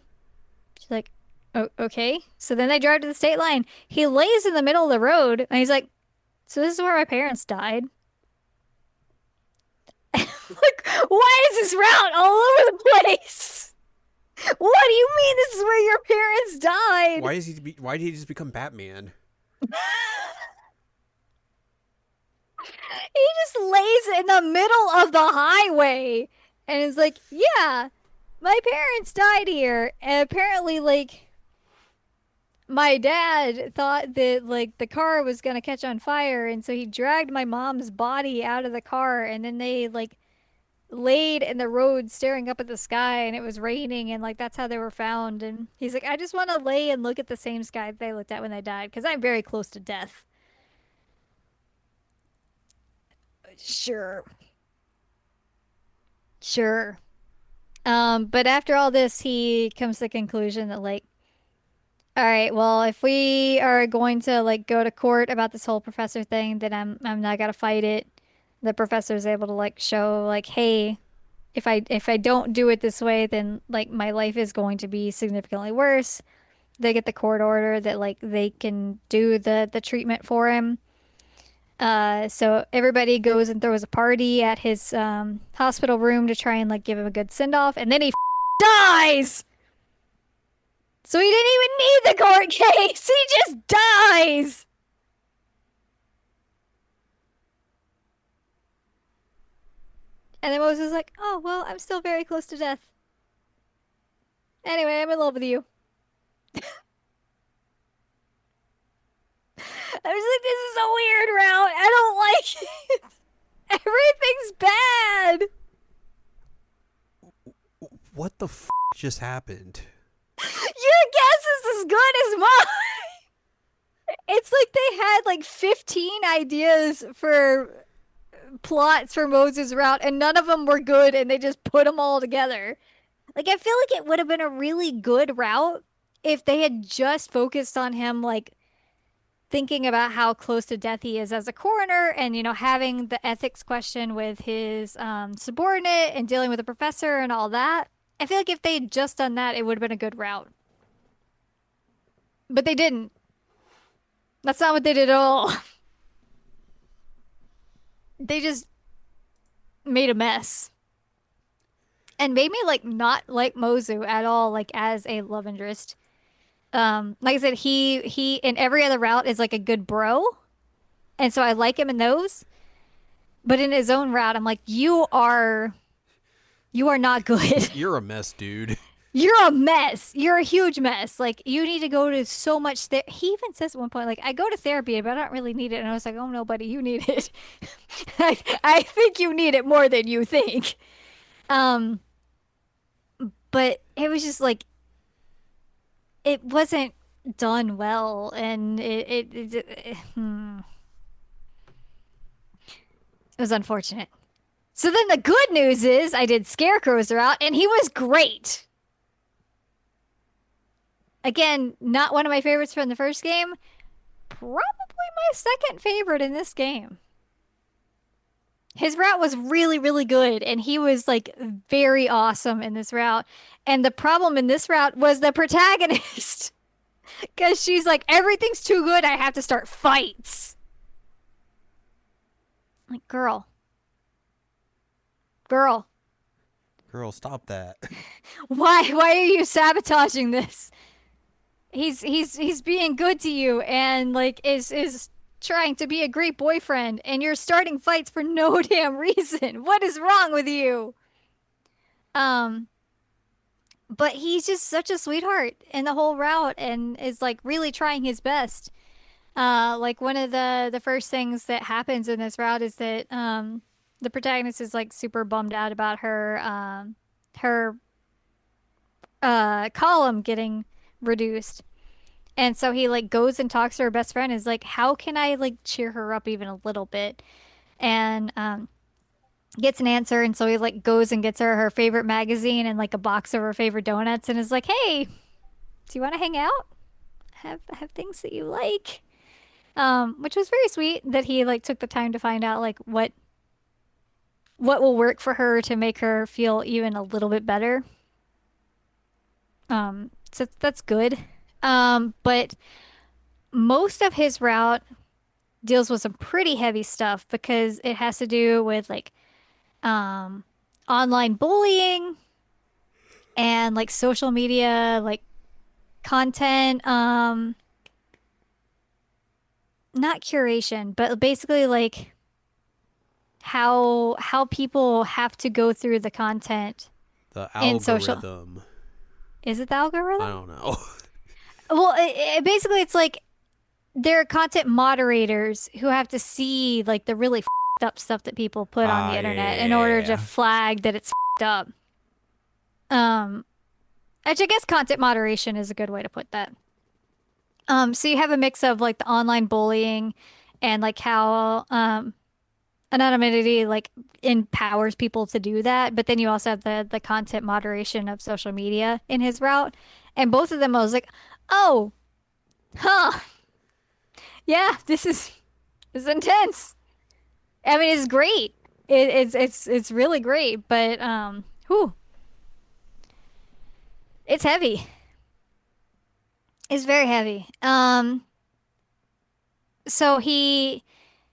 She's like, oh, okay. So then they drive to the state line. He lays in the middle of the road and he's like, so this is where my parents died. Like, why is this route all over the place? What do you mean this is where your parents died? Why did he just become Batman? He just lays in the middle of the highway and is like, yeah, my parents died here. And apparently, like, my dad thought that like the car was gonna catch on fire, and so he dragged my mom's body out of the car, and then they like laid in the road staring up at the sky, and it was raining, and like that's how they were found. And he's like, I just want to lay and look at the same sky that they looked at when they died because I'm very close to death. Sure, sure. But after all this, he comes to the conclusion that like, all right, well, if we are going to like go to court about this whole professor thing, then I'm not gonna fight it. The professor is able to like show like, hey, if I don't do it this way, then like my life is going to be significantly worse. They get the court order that like they can do the treatment for him. So everybody goes and throws a party at his hospital room to try and like give him a good send off, and then he dies. So he didn't even need the court case. He just dies. And then Moses is like, "Oh well, I'm still very close to death. Anyway, I'm in love with you." I was like, "This is a weird route. I don't like it. Everything's bad." What the just happened? Your guess is as good as mine. It's like they had like 15 ideas for plots for Moses' route, and none of them were good, and they just put them all together. Like, I feel like it would have been a really good route if they had just focused on him, like, thinking about how close to death he is as a coroner and, you know, having the ethics question with his subordinate and dealing with the professor and all that. I feel like if they had just done that, it would have been a good route. But they didn't. That's not what they did at all. They just made a mess and made me like not like Mozu at all, like as a love interest. Like I said, he in every other route is like a good bro, and so I like him in those. But in his own route, I'm like, you are not good. You're a mess, dude. You're a mess. You're a huge mess. Like you need to go to so much he even says at one point, like, I go to therapy, but I don't really need it. And I was like, oh no, buddy, you need it. I think you need it more than you think. Um, but it was just like it wasn't done well, and it was unfortunate. So then the good news is I did Scarecrow's route, and he was great. Again, not one of my favorites from the first game. Probably my second favorite in this game. His route was really, really good, and he was like very awesome in this route. And the problem in this route was the protagonist. Because she's like, everything's too good, I have to start fights. Like, girl, Girl, stop that. why are you sabotaging this? He's being good to you and like is trying to be a great boyfriend, and you're starting fights for no damn reason. What is wrong with you? Um, but he's just such a sweetheart in the whole route and is like really trying his best. Like one of the first things that happens in this route is that the protagonist is like super bummed out about her column getting reduced. And so he like goes and talks to her best friend, is like, how can I like cheer her up even a little bit? And gets an answer, and so he like goes and gets her favorite magazine and like a box of her favorite donuts, and is like, hey, do you want to hang out? Have things that you like? Which was very sweet that he like took the time to find out like what will work for her to make her feel even a little bit better. So that's good. But most of his route deals with some pretty heavy stuff because it has to do with like um online bullying and like social media like content, not curation, but basically like how people have to go through the content The in social. algorithm. Is it the I algorithm? don't know. well, basically it's like there are content moderators who have to see like the really fed up stuff that people put on the Ah, yeah, internet in yeah, order to yeah. flag that it's fed up. Um, which I guess content moderation is a good way to put that. So you have a mix of like the online bullying and like how anonymity like empowers people to do that, but then you also have the content moderation of social media in his route. And both of them I was like, "Oh, huh. Yeah, this is intense." I mean, it's great. It's really great, but whew, it's heavy. It's very heavy. So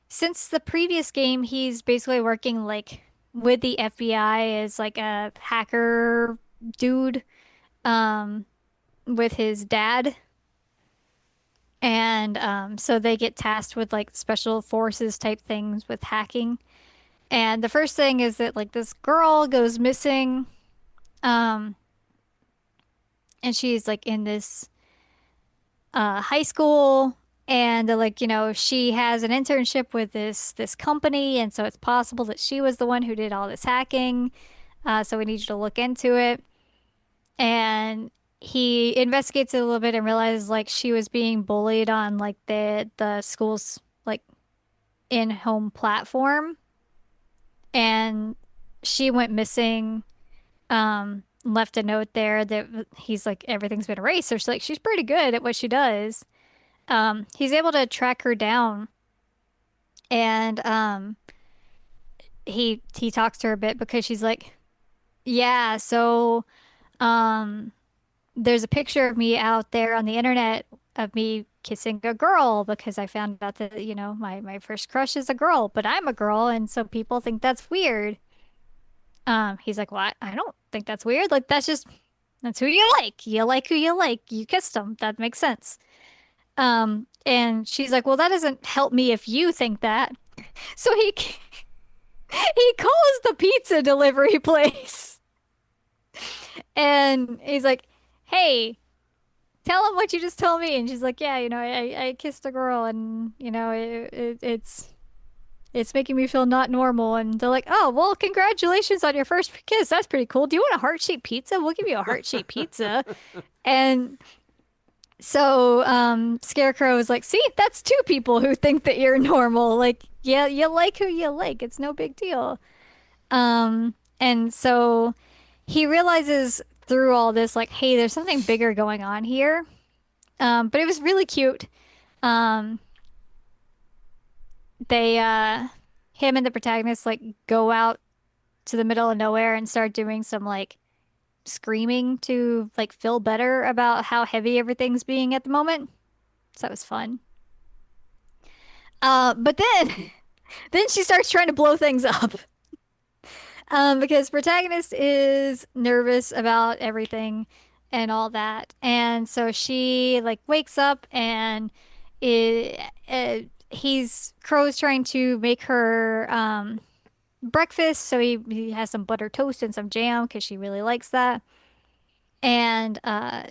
since the previous game, he's basically working like with the FBI as like a hacker dude, um, with his dad. And so they get tasked with like special forces type things with hacking. And the first thing is that like this girl goes missing, um, and she's like in this high school, and like she has an internship with this company, and so it's possible that she was the one who did all this hacking. So we need you to look into it. And he investigates it a little bit and realizes like she was being bullied on like the school's like in-home platform, and she went missing. Left a note there that he's like everything's been erased. So she's pretty good at what she does. He's able to track her down, and he talks to her a bit because she's like, yeah, so um there's a picture of me out there on the internet of me kissing a girl because I found out that, my first crush is a girl, but I'm a girl, and so people think that's weird. He's like, "What? I don't think that's weird. Like that's who you like. You like who you like. You kissed them. That makes sense." And she's like, "Well, that doesn't help me if you think that." So he calls the pizza delivery place and he's like, "Hey, tell him what you just told me." And she's like, "Yeah, I kissed a girl, and it's making me feel not normal." And they're like, "Oh, well, congratulations on your first kiss. That's pretty cool. Do you want a heart-shaped pizza? We'll give you a heart-shaped pizza." And so Scarecrow is like, "See, that's two people who think that you're normal. Like, yeah, you like who you like. It's no big deal." And so he realizes through all this, like, hey, there's something bigger going on here. But it was really cute. Um, they him and the protagonist like go out to the middle of nowhere and start doing some like screaming to like feel better about how heavy everything's being at the moment. So that was fun. But then then she starts trying to blow things up. Because protagonist is nervous about everything and all that. And so she like wakes up and it, he's Crow's trying to make her breakfast. So he has some butter toast and some jam because she really likes that. And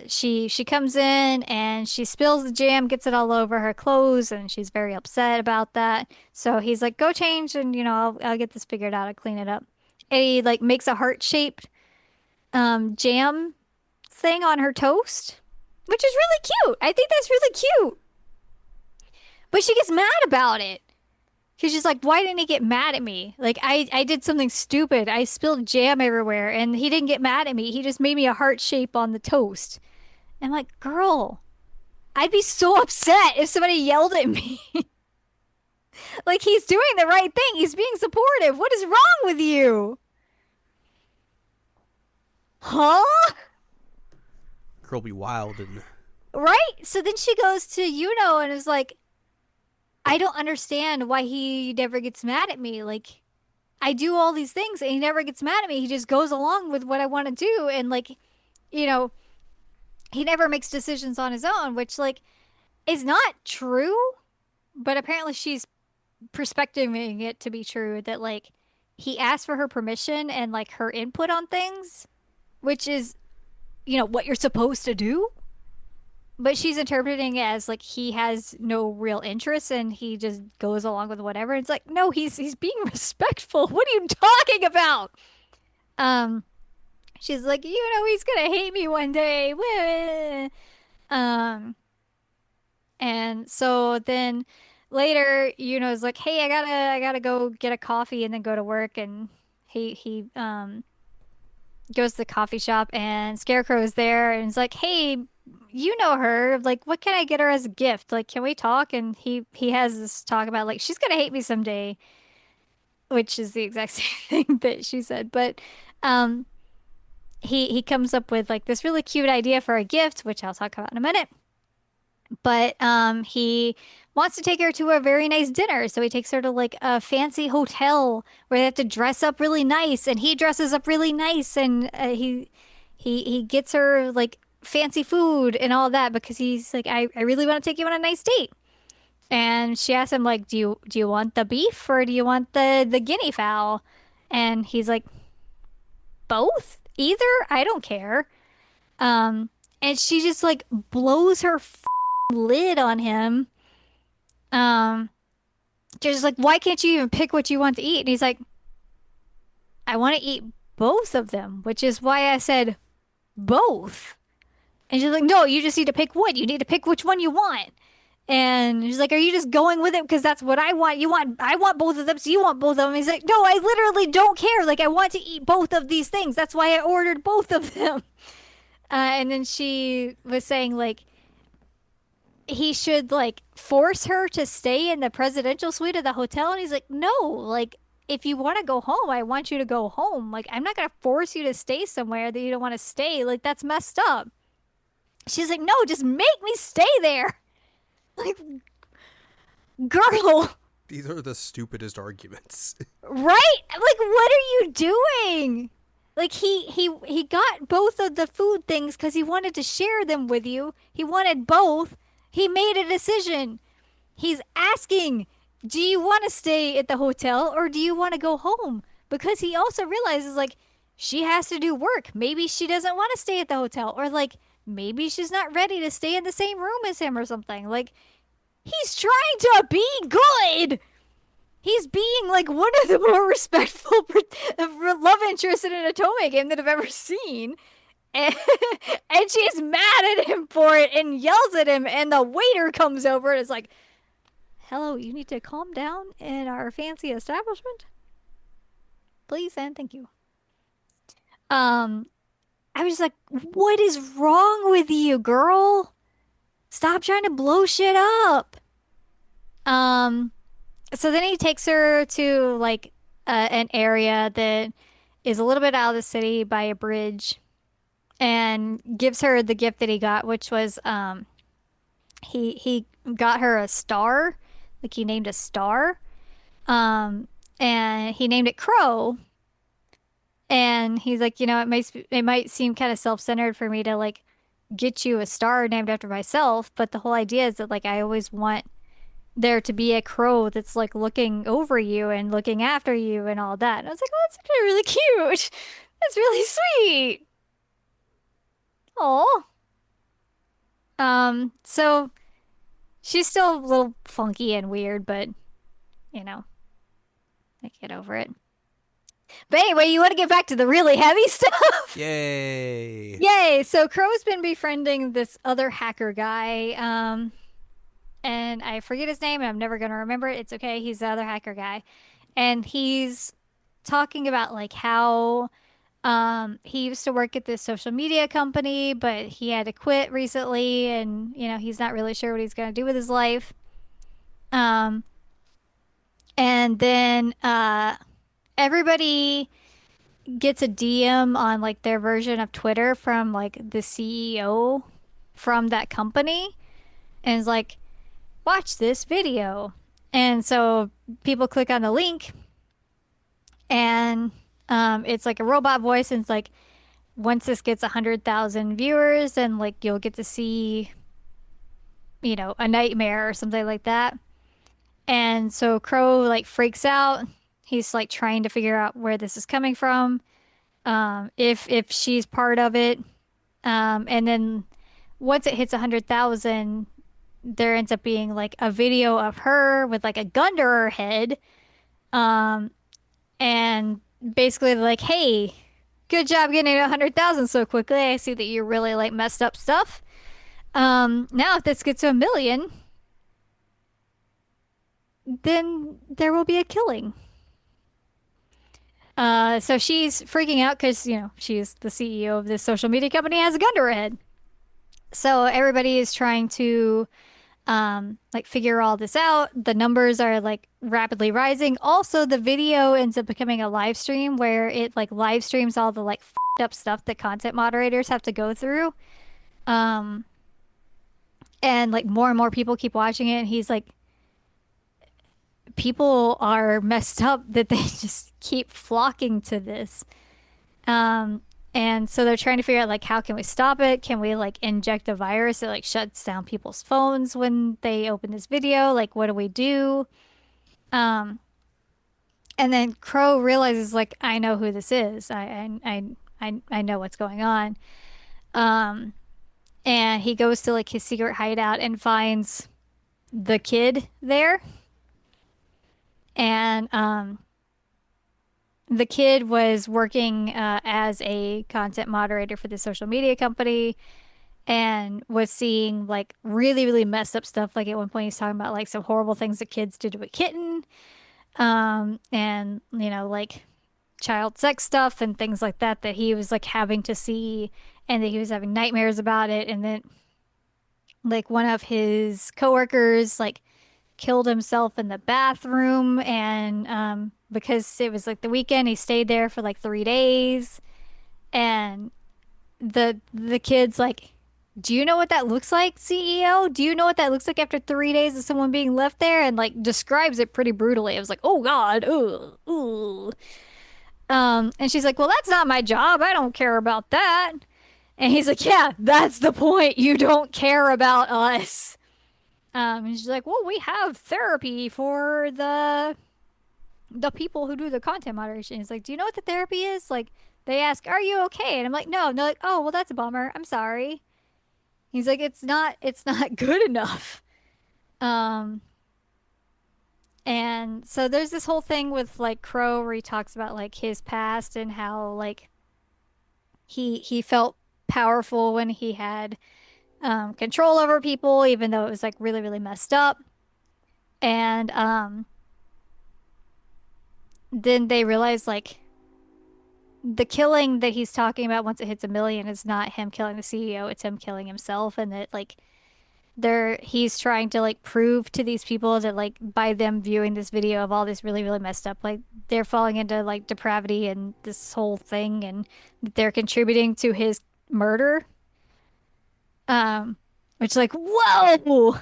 she comes in and she spills the jam, gets it all over her clothes, and she's very upset about that. So he's like, "Go change, and I'll get this figured out. I'll clean it up." And he like makes a heart-shaped jam thing on her toast, which is really cute. I think that's really cute. But she gets mad about it. Because she's like, "Why didn't he get mad at me? Like, I did something stupid. I spilled jam everywhere, and he didn't get mad at me. He just made me a heart shape on the toast." I'm like, "Girl, I'd be so upset if somebody yelled at me." Like, he's doing the right thing. He's being supportive. What is wrong with you? Huh? Girl be wild and Right? So then she goes to and is like, "I don't understand why he never gets mad at me. Like, I do all these things and he never gets mad at me. He just goes along with what I want to do. And like, you know, he never makes decisions on his own," which like is not true, but apparently she's perspectiving it to be true that like he asked for her permission and like her input on things, which is, what you're supposed to do. but she's interpreting it as like he has no real interest and he just goes along with whatever. It's like, no, he's being respectful. What are you talking about? Um, she's like, he's gonna hate me one day. Um, and so then later, is like, hey, I gotta go get a coffee and then go to work. And he goes to the coffee shop and Scarecrow is there and it's like, hey, you know her. Like, what can I get her as a gift? Like, can we talk? And he has this talk about like she's gonna hate me someday, which is the exact same thing that she said. But um he comes up with like this really cute idea for a gift, which I'll talk about in a minute. But he wants to take her to a very nice dinner, so he takes her to like a fancy hotel where they have to dress up really nice, and he dresses up really nice, and he gets her like fancy food and all that because he's like, I really want to take you on a nice date. And she asks him like, do you want the beef or do you want the guinea fowl? And he's like, both, either, I don't care. Um, and she just like blows her lid on him. Um, just like, why can't you even pick what you want to eat? And he's like, I want to eat both of them, which is why I said both. And she's like, no, you just need to pick one. You need to pick which one you want. And she's like, are you just going with it because that's what I want? I want both of them, so you want both of them. And he's like, no, I literally don't care. Like, I want to eat both of these things. That's why I ordered both of them. And then she was saying like he should like force her to stay in the presidential suite of the hotel. And he's like, no, like if you want to go home, I want you to go home. Like, I'm not going to force you to stay somewhere that you don't want to stay. Like, that's messed up. She's like, no, just make me stay there. Like, girl, These are the stupidest arguments. right? Like, what are you doing? Like he got both of the food things because he wanted to share them with you. He wanted both. He made a decision. He's asking, do you want to stay at the hotel or do you want to go home? Because he also realizes like she has to do work. Maybe she doesn't want to stay at the hotel, or like maybe she's not ready to stay in the same room as him or something. Like, he's trying to be good. He's being like one of the more respectful love interests in an Otome game that I've ever seen. And, and she's mad at him for it and yells at him. And the waiter comes over and is like, hello, you need to calm down in our fancy establishment. Please and thank you. Um, I was like, what is wrong with you, girl? Stop trying to blow shit up. Um, so then he takes her to like an area that is a little bit out of the city by a bridge and gives her the gift that he got, which was he got her a star, like he named a star, um, and he named it Crow. And he's like, it might seem kind of self-centered for me to like get you a star named after myself, but the whole idea is that like I always want there to be a crow that's like looking over you and looking after you and all that. And I was like, oh, that's actually really cute. That's really sweet. Oh. So she's still a little funky and weird, but you know, I get over it. But anyway, you want to get back to the really heavy stuff? Yay! Yay! So Crow's been befriending this other hacker guy, and I forget his name, and I'm never gonna remember it. It's okay. He's the other hacker guy, and he's talking about like how he used to work at this social media company, but he had to quit recently, and he's not really sure what he's gonna do with his life. Um, and then everybody gets a DM on like their version of Twitter from like the CEO from that company, and is like, watch this video. And so people click on the link, and it's like a robot voice, and it's like, once this gets 100,000 viewers, then like you'll get to see, a nightmare or something like that. And so Crow like freaks out. He's like trying to figure out where this is coming from, if she's part of it. And then once it hits 100,000, there ends up being like a video of her with like a gun to her head. Um, and basically like, hey, good job getting to 100,000 so quickly. I see that you really like messed up stuff. Now if this gets to 1 million, then there will be a killing. So she's freaking out because, she's the CEO of this social media company, has a gun to her head. So everybody is trying to like figure all this out. The numbers are like rapidly rising. Also, the video ends up becoming a live stream where it like live streams all the like fed up stuff that content moderators have to go through. Um, and like more and more people keep watching it, and he's like, people are messed up that they just keep flocking to this. Um, and so they're trying to figure out like how can we stop it? Can we like inject a virus that like shuts down people's phones when they open this video? Like what do we do? Um, and then Crow realizes like I know who this is. I know what's going on. Um, and he goes to like his secret hideout and finds the kid there. And the kid was working as a content moderator for the social media company and was seeing like really, really messed up stuff. Like at one point, he's talking about like some horrible things that kids did to a kitten, and like child sex stuff and things like that that he was like having to see, and that he was having nightmares about it. And then like one of his coworkers like killed himself in the bathroom, and because it was like the weekend, he stayed there for like 3 days, and the kid's like, do you know what that looks like, CEO? Do you know what that looks like after 3 days of someone being left there? And like describes it pretty brutally. I was like, oh God, ooh, ooh. And she's like, well, that's not my job. I don't care about that. And he's like, yeah, that's the point. You don't care about us. And she's like, well, we have therapy for the people who do the content moderation. He's like, do you know what the therapy is? Like, they ask, are you okay? And I'm like, no. And they're like, oh, well, that's a bummer. I'm sorry. He's like, it's not good enough. Um, and so there's this whole thing with like Crow where he talks about like his past and how like he felt powerful when he had control over people, even though it was like really, really messed up. And then they realize like the killing that he's talking about once it hits 1 million is not him killing the CEO, it's him killing himself, and that like he's trying to like prove to these people that like by them viewing this video of all this really, really messed up, like they're falling into like depravity and this whole thing, and they're contributing to his murder. Um, which like, whoa!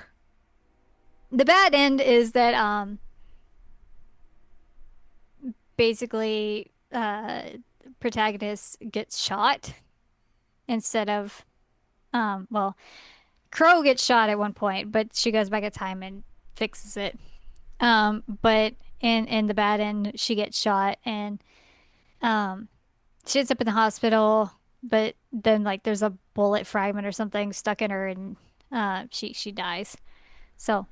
The bad end is that basically protagonist gets shot instead of well, Crow gets shot at one point, but she goes back in time and fixes it. But in the bad end, she gets shot, and um she ends up in the hospital, but then like there's a bullet fragment or something stuck in her, and she dies. So,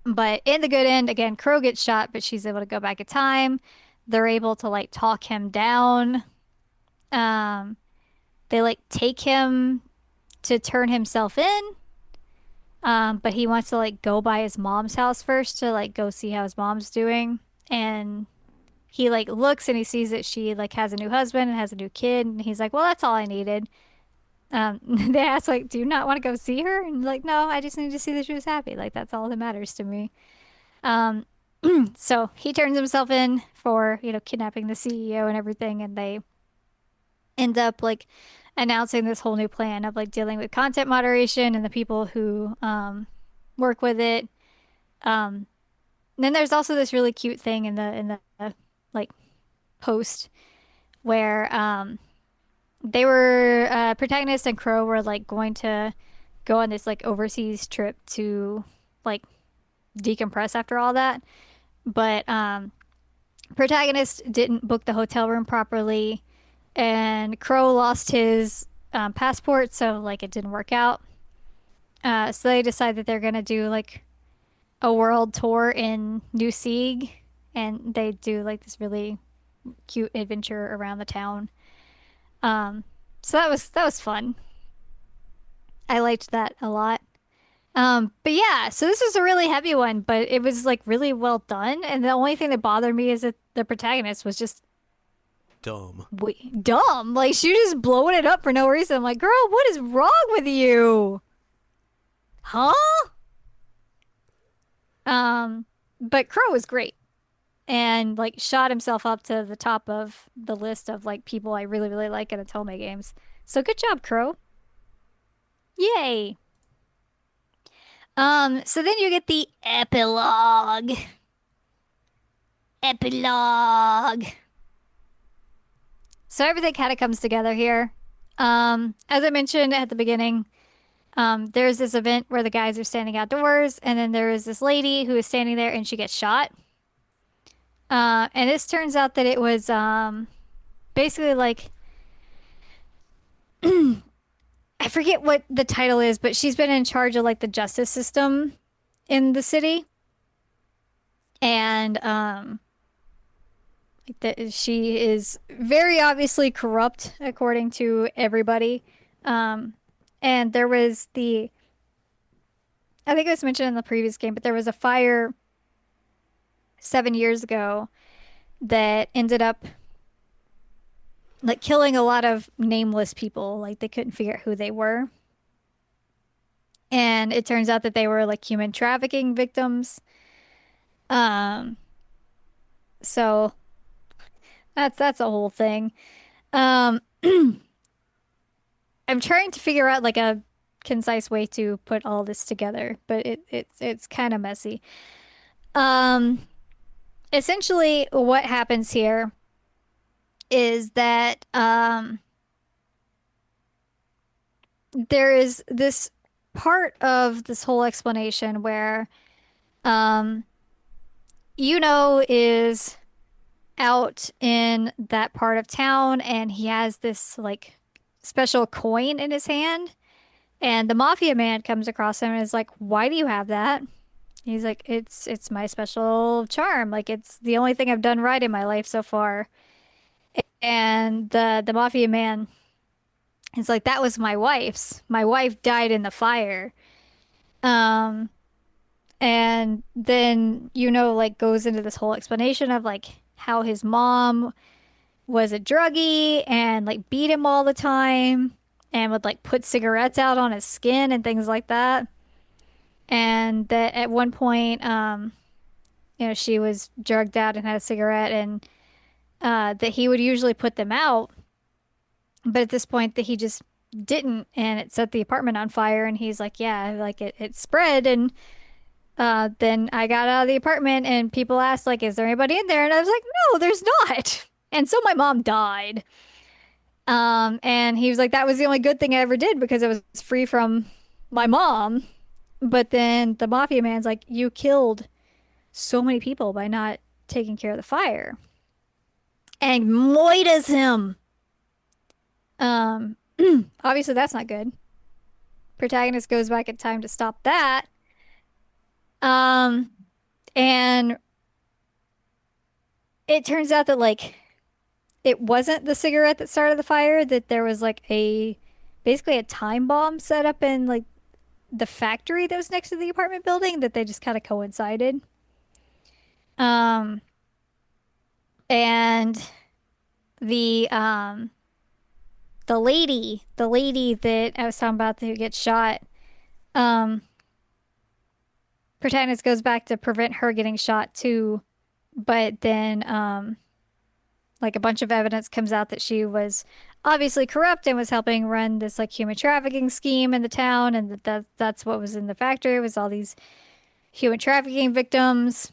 but in the good end, again, Crow gets shot, but she's able to go back in time. They're able to like talk him down. Um, they like take him to turn himself in. But he wants to like go by his mom's house first to like go see how his mom's doing. And he like looks and he sees that she like has a new husband and has a new kid. And he's like, well, that's all I needed. They ask like, do you not want to go see her? And like, no, I just need to see that she was happy. Like that's all that matters to me. Um, so he turns himself in for, kidnapping the CEO and everything, and they end up like announcing this whole new plan of like dealing with content moderation and the people who work with it. Um, then there's also this really cute thing in the like post where they were protagonist and Crow were like going to go on this like overseas trip to like decompress after all that. But protagonist didn't book the hotel room properly, and Crow lost his passport, so like it didn't work out. So they decide that they're gonna do like a world tour in New Sieg, and they do like this really cute adventure around the town. Um, so that was fun. I liked that a lot. But yeah, so this was a really heavy one, but it was like really well done. And the only thing that bothered me is that the protagonist was just Dumb. dumb. Like she was just blowing it up for no reason. I'm like, girl, what is wrong with you? Huh? Um, but Crow was great and like shot himself up to the top of the list of like people I really, really like in Atome games. So good job, Crow. Yay. So then you get the epilogue. Epilogue. So everything kind of comes together here. As I mentioned at the beginning, there's this event where the guys are standing outdoors, and then there is this lady who is standing there and she gets shot. And this turns out that it was basically like I forget what the title is, but she's been in charge of like the justice system in the city, and that she is very obviously corrupt according to everybody. Um, and there was I think it was mentioned in the previous game, but there was a fire 7 years ago that ended up like killing a lot of nameless people. Like they couldn't figure out who they were. And it turns out that they were like human trafficking victims. Um, so that's a whole thing. Um, I'm trying to figure out like a concise way to put all this together, but it's kind of messy. Um, Essentially what happens here is that there is this part of this whole explanation where um is out in that part of town and he has this like special coin in his hand and the mafia man comes across him and is like, "Why do you have that?" He's like, "It's my special charm. Like it's the only thing I've done right in my life so far." And the mafia man is like, "That was my wife's. My wife died in the fire." Um and then like goes into this whole explanation of like how his mom was a druggie and like beat him all the time and would like put cigarettes out on his skin and things like that. And that at one point, she was drugged out and had a cigarette and that he would usually put them out. But at this point that he just didn't and it set the apartment on fire and he's like, yeah, like it spread and then I got out of the apartment and people asked like, is there anybody in there? And I was like, no, there's not. And so my mom died. And he was like, that was the only good thing I ever did because it was free from my mom. But then the mafia man's like, you killed so many people by not taking care of the fire. And moitas him. Um, Obviously that's not good. Protagonist goes back in time to stop that. Um, and it turns out that like it wasn't the cigarette that started the fire, that there was like basically a time bomb set up in like the factory that was next to the apartment building that they just kind of coincided. Um, and the um the lady that I was talking about who gets shot, um, protagonist goes back to prevent her getting shot too, but then like a bunch of evidence comes out that she was obviously corrupt and was helping run this like human trafficking scheme in the town and that's what was in the factory was all these human trafficking victims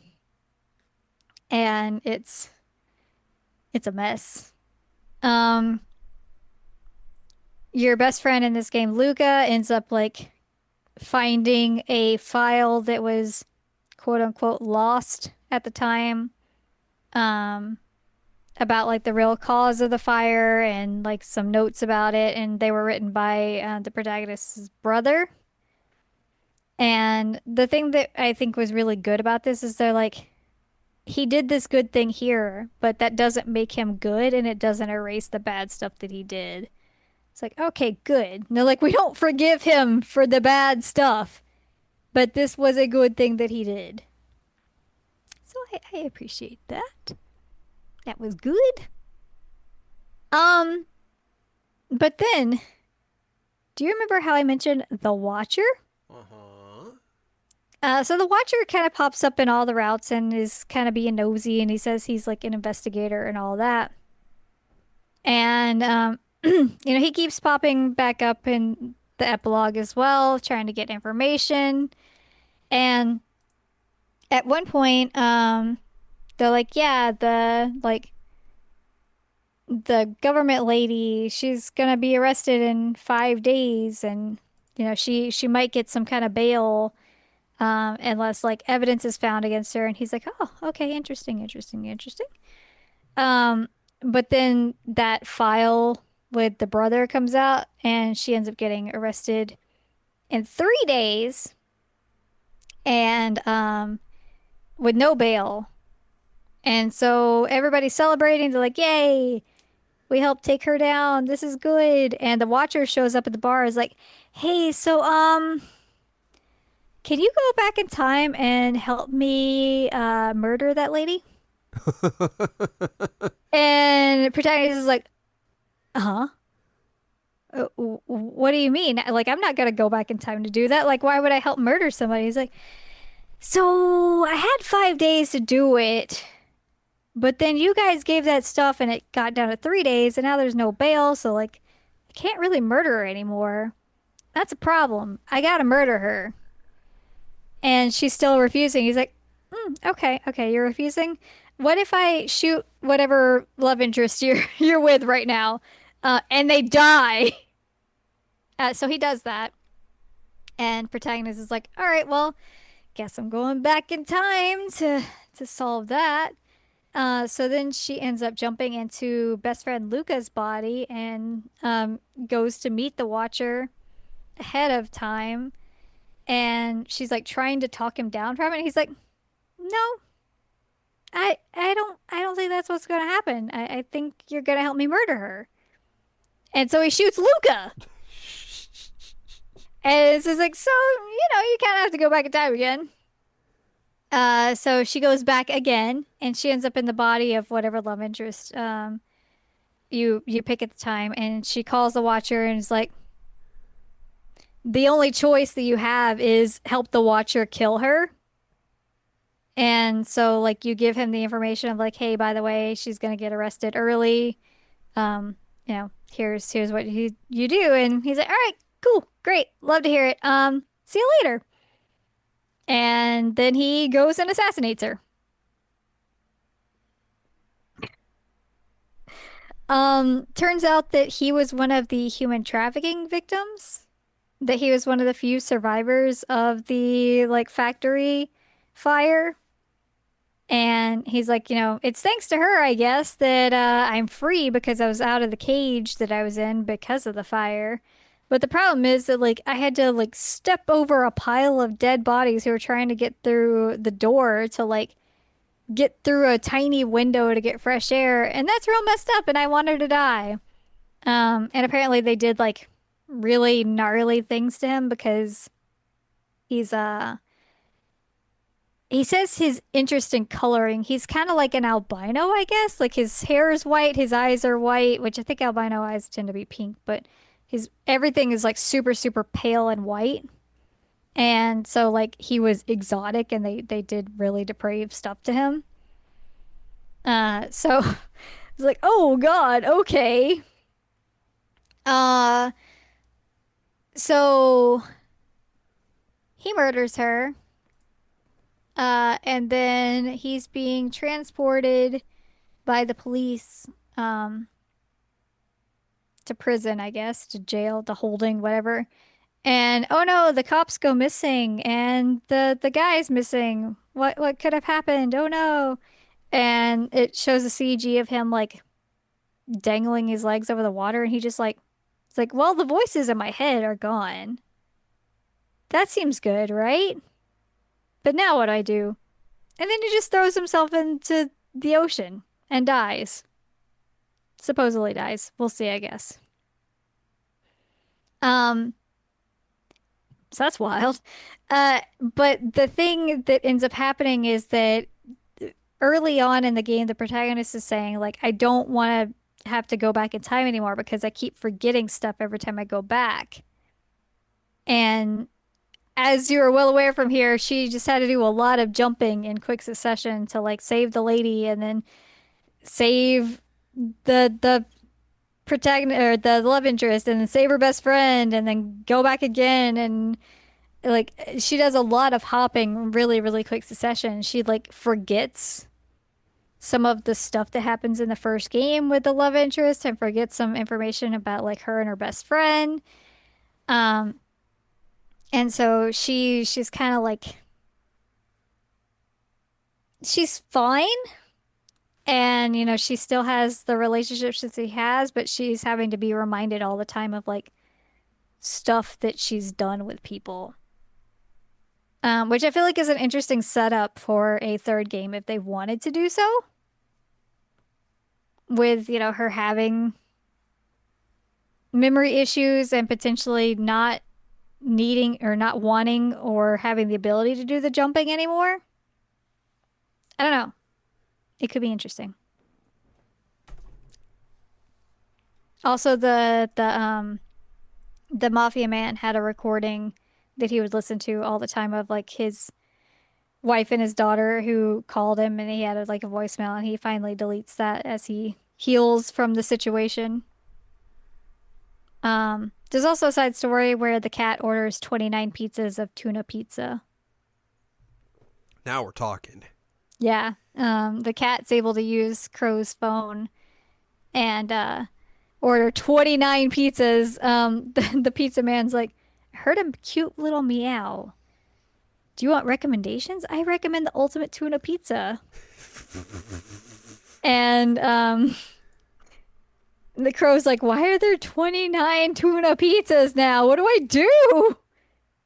and it's a mess. Um your best friend in this game, Luca, ends up like finding a file that was quote unquote lost at the time. Um about like the real cause of the fire and like some notes about it, and they were written by the protagonist's brother. And the thing that I think was really good about this is they're like, he did this good thing here, but that doesn't make him good and it doesn't erase the bad stuff that he did. It's like, okay, good. And they're like, we don't forgive him for the bad stuff, but this was a good thing that he did. So I appreciate that. That was good. Um, but then, do you remember how I mentioned the Watcher? Uh-huh. So the Watcher kind of pops up in all the routes and is kind of being nosy, and he says he's like an investigator and all that. And he keeps popping back up in the epilogue as well, trying to get information. And at one point, they're like, yeah, the government lady, she's gonna be arrested in 5 days, and she might get some kind of bail, unless like evidence is found against her. And he's like, oh, okay, interesting, interesting, interesting. Um, but then that file with the brother comes out, and she ends up getting arrested in 3 days, and with no bail. And so everybody's celebrating. They're like, "Yay! We helped take her down. This is good." And the Watcher shows up at the bar. Is like, "Hey, so can you go back in time and help me murder that lady?" And the protagonist is like, "Uh-huh. What do you mean? Like, I'm not gonna go back in time to do that. Like, why would I help murder somebody?" He's like, "So I had 5 days to do it, but then you guys gave that stuff and it got down to 3 days, and now there's no bail, so like, I can't really murder her anymore. That's a problem. I gotta murder her." And she's still refusing. He's like, okay, okay, you're refusing. What if I shoot whatever love interest you're with right now, and they die? So he does that, and protagonist is like, all right, well, guess I'm going back in time to solve that. So then she ends up jumping into best friend Luca's body and goes to meet the Watcher ahead of time. And she's like trying to talk him down from it. And he's like, "No, I don't think that's what's gonna happen. I think you're gonna help me murder her." And so he shoots Luca. And it's just like, so you kind of have to go back in time again. So she goes back again, and she ends up in the body of whatever love interest you pick at the time. And she calls the Watcher and is like, the only choice that you have is help the Watcher kill her. And so like you give him the information of like, hey, by the way, she's gonna get arrested early. Um, here's what you do. And he's like, all right, cool, great, love to hear it. See you later. And then he goes and assassinates her. Turns out that he was one of the human trafficking victims, that he was one of the few survivors of the like factory fire. And he's like, it's thanks to her, I guess, that I'm free because I was out of the cage that I was in because of the fire. But the problem is that like I had to like step over a pile of dead bodies who were trying to get through the door to like get through a tiny window to get fresh air, and that's real messed up, and I want her to die. And apparently they did like really gnarly things to him because he's he says his interest in coloring. He's kind of like an albino, I guess. Like his hair is white, his eyes are white, which I think albino eyes tend to be pink, but his everything is like super, super pale and white. And so like he was exotic, and they did really depraved stuff to him. So it's like, oh God, okay. Uh so he murders her. And then he's being transported by the police um to prison, I guess, to jail, to holding, whatever. And oh no, the cops go missing, and the guy's missing. What could have happened? Oh no. And it shows a CG of him like dangling his legs over the water, and he just like it's like, well, the voices in my head are gone. That seems good, right? But now what do I do? And then he just throws himself into the ocean and dies. Supposedly dies. We'll see, I guess. Um, so that's wild. But the thing that ends up happening is that early on in the game, the protagonist is saying, like, I don't want to have to go back in time anymore because I keep forgetting stuff every time I go back. And as you are well aware from here, she just had to do a lot of jumping in quick succession to like save the lady and then save the protagonist or the love interest and then save her best friend and then go back again and like she does a lot of hopping really really quick succession. She like forgets some of the stuff that happens in the first game with the love interest and forgets some information about like her and her best friend. Um and so she's kind of like she's fine. And, you know, she still has the relationships that she has, but she's having to be reminded all the time of like stuff that she's done with people. Which I feel like is an interesting setup for a third game if they wanted to do so, with, you know, her having memory issues and potentially not needing or not wanting or having the ability to do the jumping anymore. I don't know. It could be interesting. Also, the mafia man had a recording that he would listen to all the time of like his wife and his daughter who called him, and he had like a voicemail, and he finally deletes that as he heals from the situation. There's also a side story where the cat orders 29 pizzas of tuna pizza. Now we're talking. Yeah. The cat's able to use Crow's phone and order 29 pizzas. The pizza man's like, I heard a cute little meow. Do you want recommendations? I recommend the ultimate tuna pizza. And the crow's like, why are there 29 tuna pizzas now? What do I do?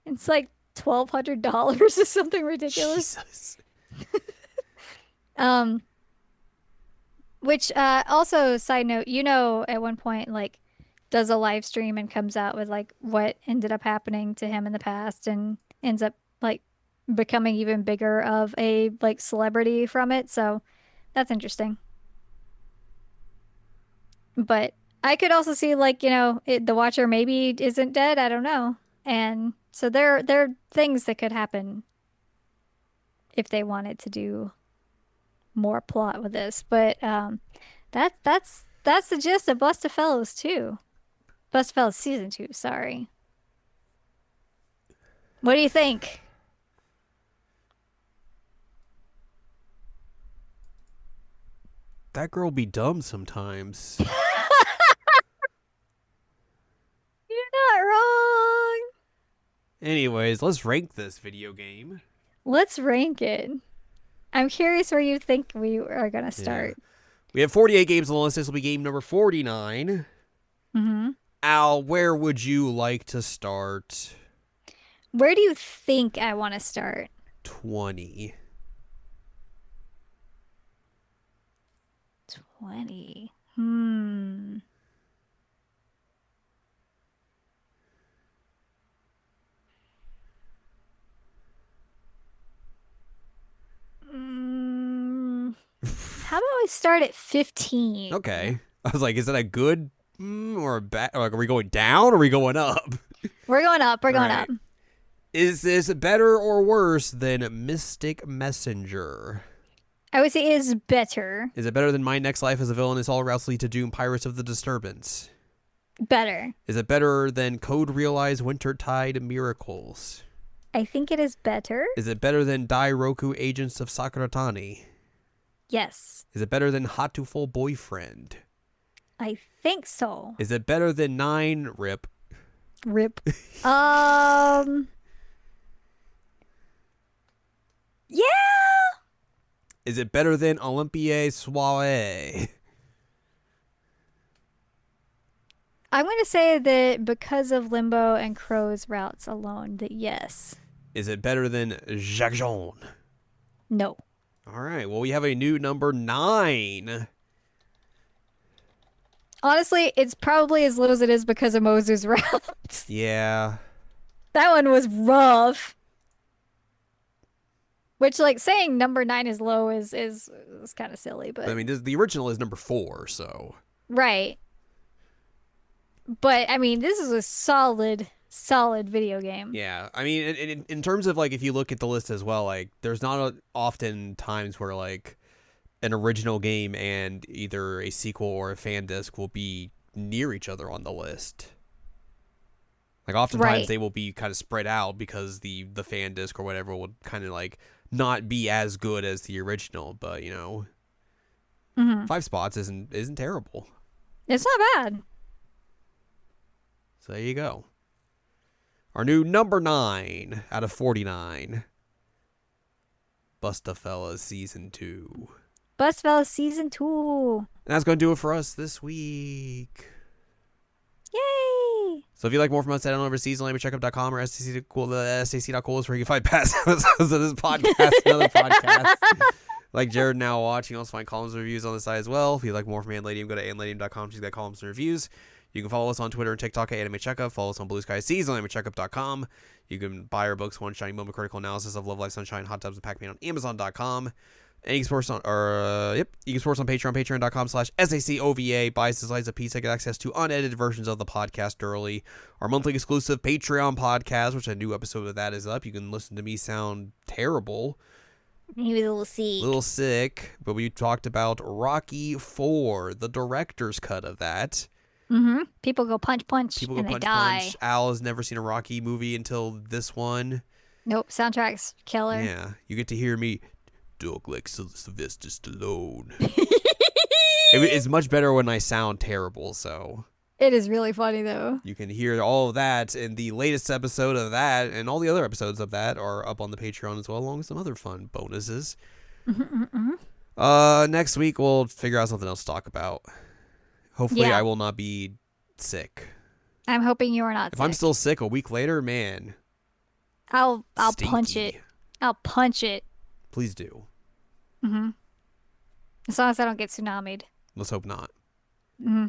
It's like $1,200 or something ridiculous. Jesus. Um, which also side note, you know, at one point like does a live stream and comes out with like what ended up happening to him in the past and ends up like becoming even bigger of a like celebrity from it. So that's interesting. But I could also see like, you know, the Watcher maybe isn't dead. I don't know. And so there are things that could happen if they wanted to do more plot with this. But that's the gist of Bustafellows too. Bustafellows season 2, sorry. What do you think? That girl be dumb sometimes. You're not wrong. Anyways, let's rank this video game. Let's rank it. I'm curious where you think we are gonna Yeah. start. We have 48 games on the list. This will be game number 49. Mm-hmm. Al, where would you like to start? Where do you think I want to start? 20. 20. Hmm. Mm, how about we start at 15? Okay. I was like, is that a good or a bad? Like, are we going down or are we going up? We're going up. We're All going right. up. Is this better or worse than Mystic Messenger? I would say it is better. Is it better than My Next Life as a Villain is All Routes Lead to Doom Pirates of the Disturbance? Better. Is it better than Code Realize Wintertide Miracles? I think it is better. Is it better than Dai Roku Agents of Sakuratani? Yes. Is it better than Hatuful Boyfriend? I think so. Is it better than 9 Rip? Rip. Um. Yeah. Is it better than Olympique Soiree? I'm going to say that because of Limbo and Crow's routes alone, that yes. Is it better than Jacques Jean? No. All right. Well, we have a new number 9. Honestly, it's probably as low as it is because of Mozu's route. Yeah. That one was rough. Which, like, saying number 9 is low is kind of silly, I but mean, the original is number 4, so. right. But I mean, this is a solid video game. Yeah. I mean, in terms of, like, if you look at the list as well, like, there's not often times where, like, an original game and either a sequel or a fan disc will be near each other on the list. Like, oftentimes Right. they will be kind of spread out because the fan disc or whatever would kind of, like, not be as good as the original, but, you know, Hmm. 5 spots isn't terrible. It's not bad. So there you go. Our new number 9 out of 49. Bustafellows Season 2. Bustafellows Season 2. And that's going to do it for us this week. Yay! So if you like more from us, head on over to seasonalcheckup.com or stac.cool is where you can find past episodes of this podcast and other podcasts. Like Jared now watching, also find columns and reviews on the site as well. If you like more from Anladium, go to anladium.com. She's got columns and reviews. You can follow us on Twitter and TikTok at Anime Checkup. Follow us on Blue Sky seasonalcheckup.com. You can buy our books, One Shiny Moment, Critical Analysis of Love, Life, Sunshine, Hot Tubs, and Pac-Man on Amazon.com. And you can support us on, you can support us on Patreon, patreon.com/SACOVA. Buy us a slice of pizza, get access to unedited versions of the podcast early. Our monthly exclusive Patreon podcast, which a new episode of that is up. You can listen to me sound terrible. He was a little sick. Little sick, but we talked about Rocky 4, the director's cut of that. Mm-hmm. People go punch People and go they punch die. punch. Al has never seen a Rocky movie until this one. Nope. Soundtrack's killer. Yeah, you get to hear me talk like Sylvester Stallone. It's much better when I sound terrible, so It is really funny though. you can hear all of that in the latest episode of that, and all the other episodes of that are up on the Patreon as well, along with some other fun bonuses. Next week we'll figure out something else to talk about. Hopefully Yeah. I will not be sick. I'm hoping you are not If sick. I'm still sick a week later, man, I'll punch stinky. it. I'll punch it. Please do. Mm-hmm. As long as I don't get tsunami'd. Let's hope not. Mm-hmm.